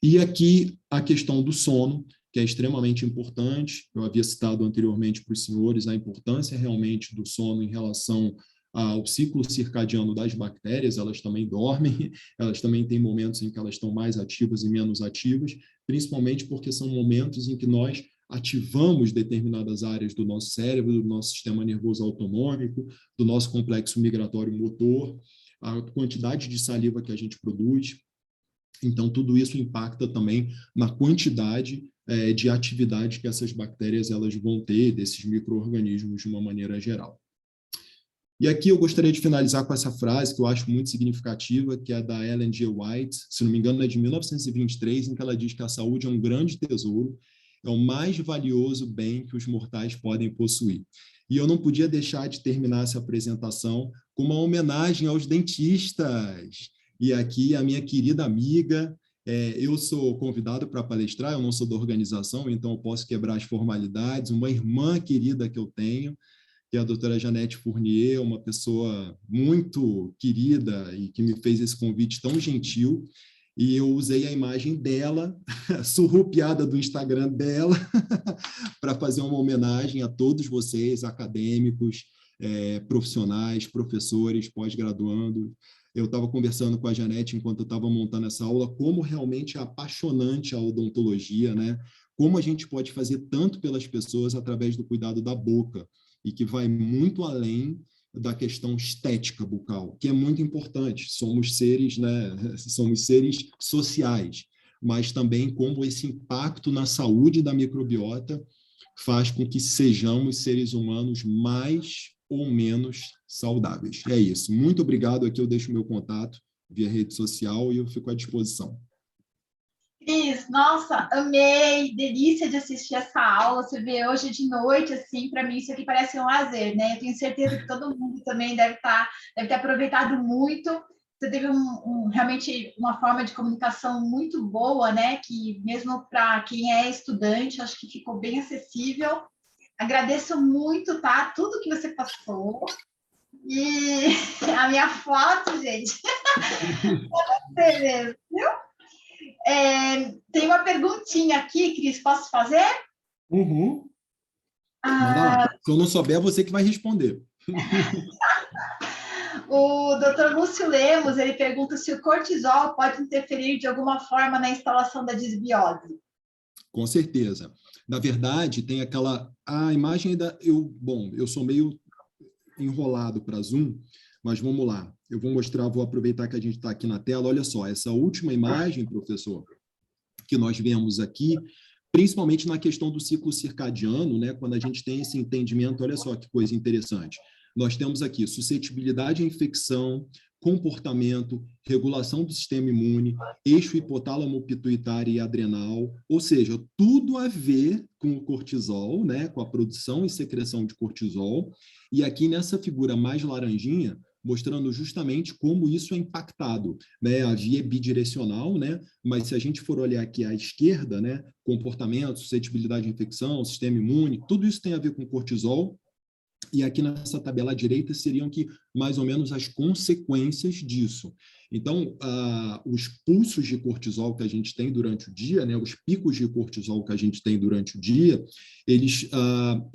E aqui a questão do sono, que é extremamente importante. Eu havia citado anteriormente para os senhores a importância realmente do sono em relação ao ciclo circadiano das bactérias. Elas também dormem, elas também têm momentos em que elas estão mais ativas e menos ativas, principalmente porque são momentos em que nós ativamos determinadas áreas do nosso cérebro, do nosso sistema nervoso autonômico, do nosso complexo migratório motor, a quantidade de saliva que a gente produz. Então, tudo isso impacta também na quantidade de atividade que essas bactérias elas vão ter, desses micro-organismos de uma maneira geral. E aqui eu gostaria de finalizar com essa frase que eu acho muito significativa, que é da Ellen G. White, se não me engano, é de 1923, em que ela diz que a saúde é um grande tesouro, é o mais valioso bem que os mortais podem possuir. E eu não podia deixar de terminar essa apresentação com uma homenagem aos dentistas. E aqui a minha querida amiga, eu sou convidado para palestrar, eu não sou da organização, então eu posso quebrar as formalidades, uma irmã querida que eu tenho, que é a doutora Janete Fournier, uma pessoa muito querida e que me fez esse convite tão gentil, e eu usei a imagem dela, surrupiada do Instagram dela, para fazer uma homenagem a todos vocês, acadêmicos, profissionais, professores, pós-graduando. Eu estava conversando com a Janete enquanto eu estava montando essa aula, como realmente é apaixonante a odontologia, né? Como a gente pode fazer tanto pelas pessoas através do cuidado da boca, e que vai muito além da questão estética bucal, que é muito importante. Somos seres, né? Somos seres sociais, mas também como esse impacto na saúde da microbiota faz com que sejamos seres humanos mais ou menos saudáveis. É isso. Muito obrigado. Aqui eu deixo meu contato via rede social e eu fico à disposição. Cris, nossa, amei, delícia de assistir essa aula. Você vê hoje de noite, assim, para mim isso aqui parece um lazer, né? Eu tenho certeza que todo mundo também deve ter aproveitado muito. Você teve realmente uma forma de comunicação muito boa, né? Que mesmo para quem é estudante, acho que ficou bem acessível. Agradeço muito, tá? Tudo que você passou. E a minha foto, gente, é você mesmo, viu? Tem uma perguntinha aqui, Cris, posso fazer? Uhum. Se eu não souber, é você que vai responder. O Dr. Lúcio Lemos, ele pergunta se o cortisol pode interferir de alguma forma na instalação da disbiose. Com certeza. Na verdade, tem a imagem eu sou meio enrolado para Zoom, mas vamos lá. Eu vou aproveitar que a gente está aqui na tela. Olha só, essa última imagem, professor, que nós vemos aqui, principalmente na questão do ciclo circadiano, né? Quando a gente tem esse entendimento, olha só que coisa interessante. Nós temos aqui suscetibilidade à infecção, comportamento, regulação do sistema imune, eixo hipotálamo pituitário e adrenal, ou seja, tudo a ver com o cortisol, né? Com a produção e secreção de cortisol. E aqui nessa figura mais laranjinha, mostrando justamente como isso é impactado, né? A via é bidirecional, né? Mas se a gente for olhar aqui à esquerda, né? Comportamento, suscetibilidade à infecção, sistema imune, tudo isso tem a ver com cortisol. E aqui nessa tabela à direita seriam que mais ou menos as consequências disso. Então, os pulsos de cortisol que a gente tem durante o dia, né, os picos de cortisol que a gente tem durante o dia, eles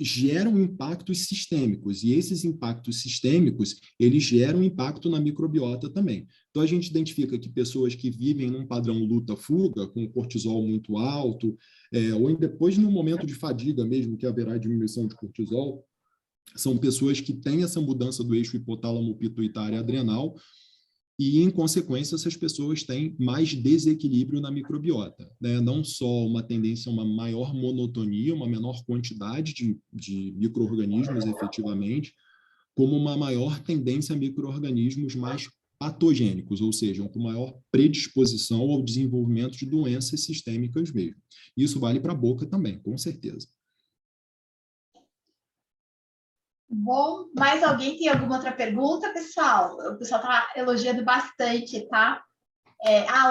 geram impactos sistêmicos, e esses impactos sistêmicos, eles geram impacto na microbiota também. Então, a gente identifica que pessoas que vivem num padrão luta-fuga, com cortisol muito alto, ou depois no momento de fadiga mesmo, que haverá diminuição de cortisol, são pessoas que têm essa mudança do eixo hipotálamo pituitário adrenal e, em consequência, essas pessoas têm mais desequilíbrio na microbiota, né? Não só uma tendência a uma maior monotonia, uma menor quantidade de micro-organismos, efetivamente, como uma maior tendência a micro-organismos mais patogênicos, ou seja, com maior predisposição ao desenvolvimento de doenças sistêmicas mesmo. Isso vale para a boca também, com certeza. Bom, mais alguém tem alguma outra pergunta, pessoal? O pessoal está elogiando bastante, tá?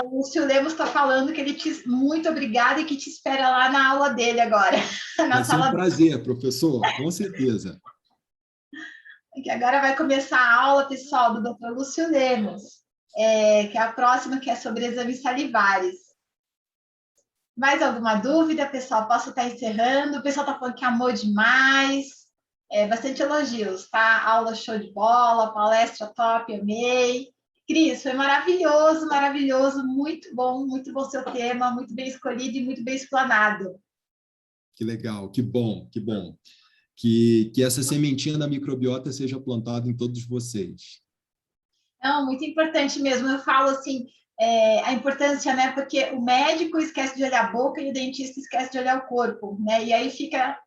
O Lúcio Lemos está falando que muito obrigado e que te espera lá na aula dele agora. Vai ser um prazer, professor, com certeza. Que agora vai começar a aula, pessoal, do Dr. Lúcio Lemos, que é a próxima, que é sobre exames salivares. Mais alguma dúvida, pessoal? Posso estar encerrando? O pessoal está falando que amou demais. Bastante elogios, tá? Aula show de bola, palestra top, amei. Cris, foi maravilhoso, maravilhoso, muito bom seu tema, muito bem escolhido e muito bem explanado. Que legal, que bom, que bom. Que essa sementinha da microbiota seja plantada em todos vocês. Não, muito importante mesmo. Eu falo assim, a importância, né? Porque o médico esquece de olhar a boca e o dentista esquece de olhar o corpo, né? E aí fica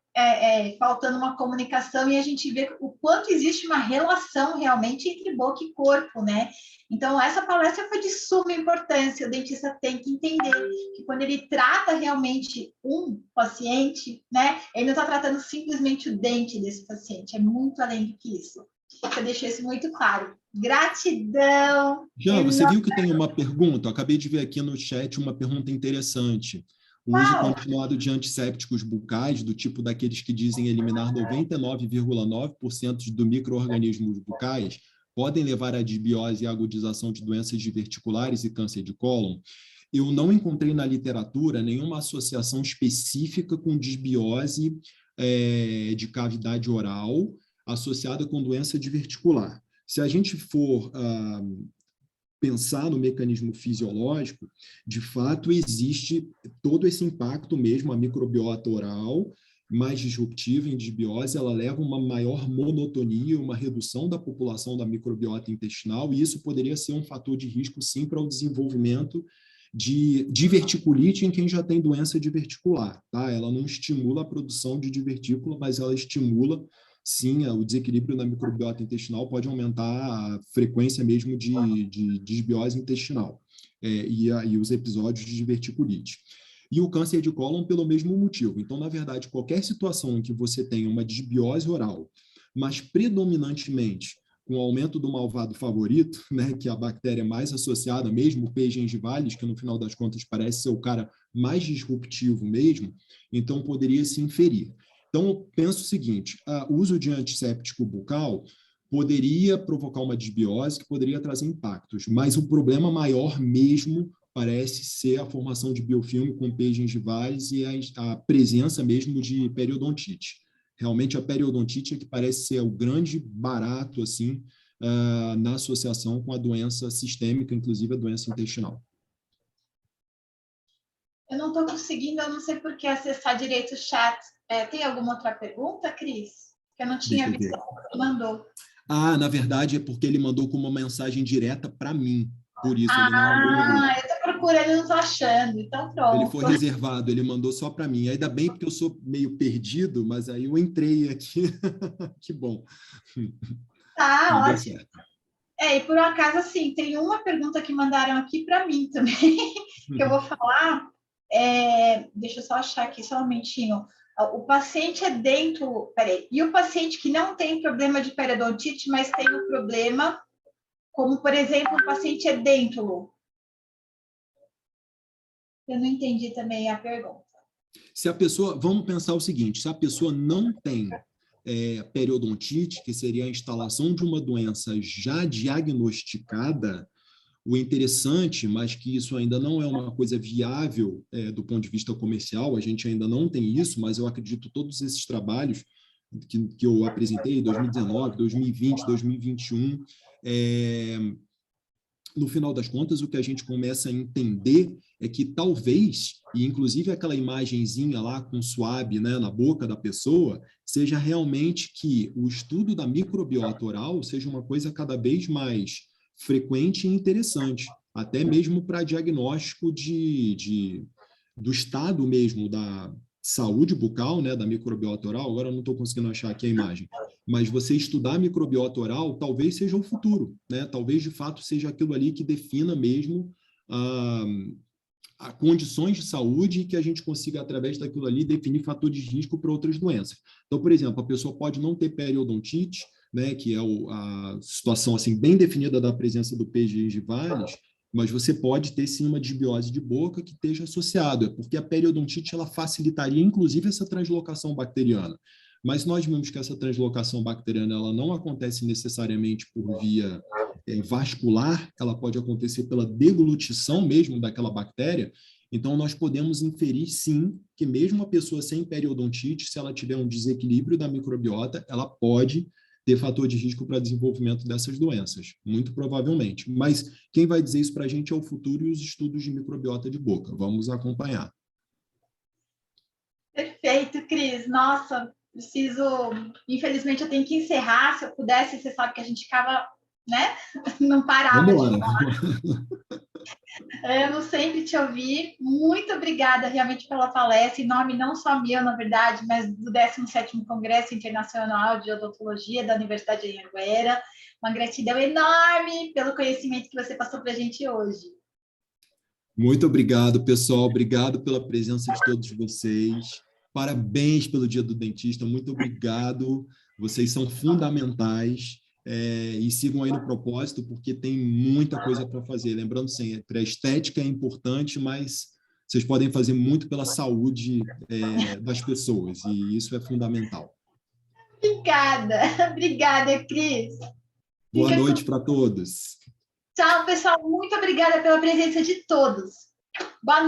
faltando uma comunicação e a gente vê o quanto existe uma relação realmente entre boca e corpo, né? Então, essa palestra foi de suma importância. O dentista tem que entender que quando ele trata realmente um paciente, né, ele não está tratando simplesmente o dente desse paciente, é muito além do que isso. Eu deixei isso muito claro. Gratidão! Jean, você viu que tem uma pergunta? Eu acabei de ver aqui no chat uma pergunta interessante. O uso continuado de antissépticos bucais, do tipo daqueles que dizem eliminar 99,9% do micro-organismos bucais, podem levar à disbiose e agudização de doenças diverticulares e câncer de cólon? Eu não encontrei na literatura nenhuma associação específica com disbiose de cavidade oral associada com doença diverticular. Se a gente for pensar no mecanismo fisiológico, de fato existe todo esse impacto mesmo, a microbiota oral mais disruptiva em disbiose, ela leva uma maior monotonia, uma redução da população da microbiota intestinal, e isso poderia ser um fator de risco, sim, para o desenvolvimento de diverticulite em quem já tem doença diverticular, tá? Ela não estimula a produção de divertícula, mas ela estimula, sim, o desequilíbrio na microbiota intestinal pode aumentar a frequência mesmo de disbiose intestinal e os episódios de diverticulite. E o câncer de cólon pelo mesmo motivo. Então, na verdade, qualquer situação em que você tenha uma disbiose oral, mas predominantemente com o aumento do malvado favorito, né, que é a bactéria mais associada, mesmo o P. gengivalis, que no final das contas parece ser o cara mais disruptivo mesmo, então poderia se inferir. Então, eu penso o seguinte, o uso de antisséptico bucal poderia provocar uma disbiose que poderia trazer impactos, mas o problema maior mesmo parece ser a formação de biofilme com P. gengivalis e a presença mesmo de periodontite. Realmente a periodontite é que parece ser o grande barato assim, na associação com a doença sistêmica, inclusive a doença intestinal. Eu não estou conseguindo, eu não sei por que acessar direito o chat. Tem alguma outra pergunta, Cris? Que eu não tinha visto o que mandou. Na verdade é porque ele mandou com uma mensagem direta para mim. Por isso, ele não mandou no grupo. Eu estou procurando e não estou achando. Então, pronto. Ele foi reservado, ele mandou só para mim. Ainda bem, porque eu sou meio perdido, mas aí eu entrei aqui. Que bom. Tá, ótimo. E por acaso, assim, tem uma pergunta que mandaram aqui para mim também, que eu vou falar. Deixa eu só achar aqui, só um momentinho. O paciente é dentro... Peraí. E o paciente que não tem problema de periodontite, mas tem um problema... Como, por exemplo, o paciente edêntulo. Eu não entendi também a pergunta. Se a pessoa, vamos pensar o seguinte, se a pessoa não tem periodontite, que seria a instalação de uma doença já diagnosticada, o interessante, mas que isso ainda não é uma coisa viável do ponto de vista comercial, a gente ainda não tem isso, mas eu acredito todos esses trabalhos que eu apresentei em 2019, 2020, 2021, no final das contas, o que a gente começa a entender é que talvez, e inclusive aquela imagenzinha lá com suave, né, na boca da pessoa, seja realmente que o estudo da microbiota oral seja uma coisa cada vez mais frequente e interessante, até mesmo para diagnóstico do estado mesmo da saúde bucal, né, da microbiota oral. Agora eu não estou conseguindo achar aqui a imagem, mas você estudar a microbiota oral talvez seja o futuro, né? Talvez de fato seja aquilo ali que defina mesmo a condições de saúde e que a gente consiga, através daquilo ali, definir fatores de risco para outras doenças. Então, por exemplo, a pessoa pode não ter periodontite, né, que é a situação assim, bem definida da presença do P. gengivalis, mas você pode ter sim uma disbiose de boca que esteja associado, porque a periodontite ela facilitaria inclusive essa translocação bacteriana. Mas nós vimos que essa translocação bacteriana ela não acontece necessariamente por via vascular, ela pode acontecer pela deglutição mesmo daquela bactéria. Então nós podemos inferir sim que mesmo uma pessoa sem periodontite, se ela tiver um desequilíbrio da microbiota, ela pode ter fator de risco para desenvolvimento dessas doenças, muito provavelmente. Mas quem vai dizer isso para a gente é o futuro e os estudos de microbiota de boca. Vamos acompanhar. Perfeito, Cris. Nossa, preciso... Infelizmente, eu tenho que encerrar. Se eu pudesse, você sabe que a gente ficava, né? Não parava de falar. Amo sempre te ouvir. Muito obrigada realmente pela palestra, em nome não só meu, na verdade, mas do 17º Congresso Internacional de Odontologia da Universidade de Anhanguera. Uma gratidão enorme pelo conhecimento que você passou para a gente hoje. Muito obrigado, pessoal. Obrigado pela presença de todos vocês. Parabéns pelo Dia do Dentista. Muito obrigado. Vocês são fundamentais. E sigam aí no propósito, porque tem muita coisa para fazer. Lembrando sempre, a estética é importante, mas vocês podem fazer muito pela saúde das pessoas, e isso é fundamental. Obrigada. Obrigada, Cris. Boa noite para todos. Tchau, pessoal. Muito obrigada pela presença de todos. Boa noite.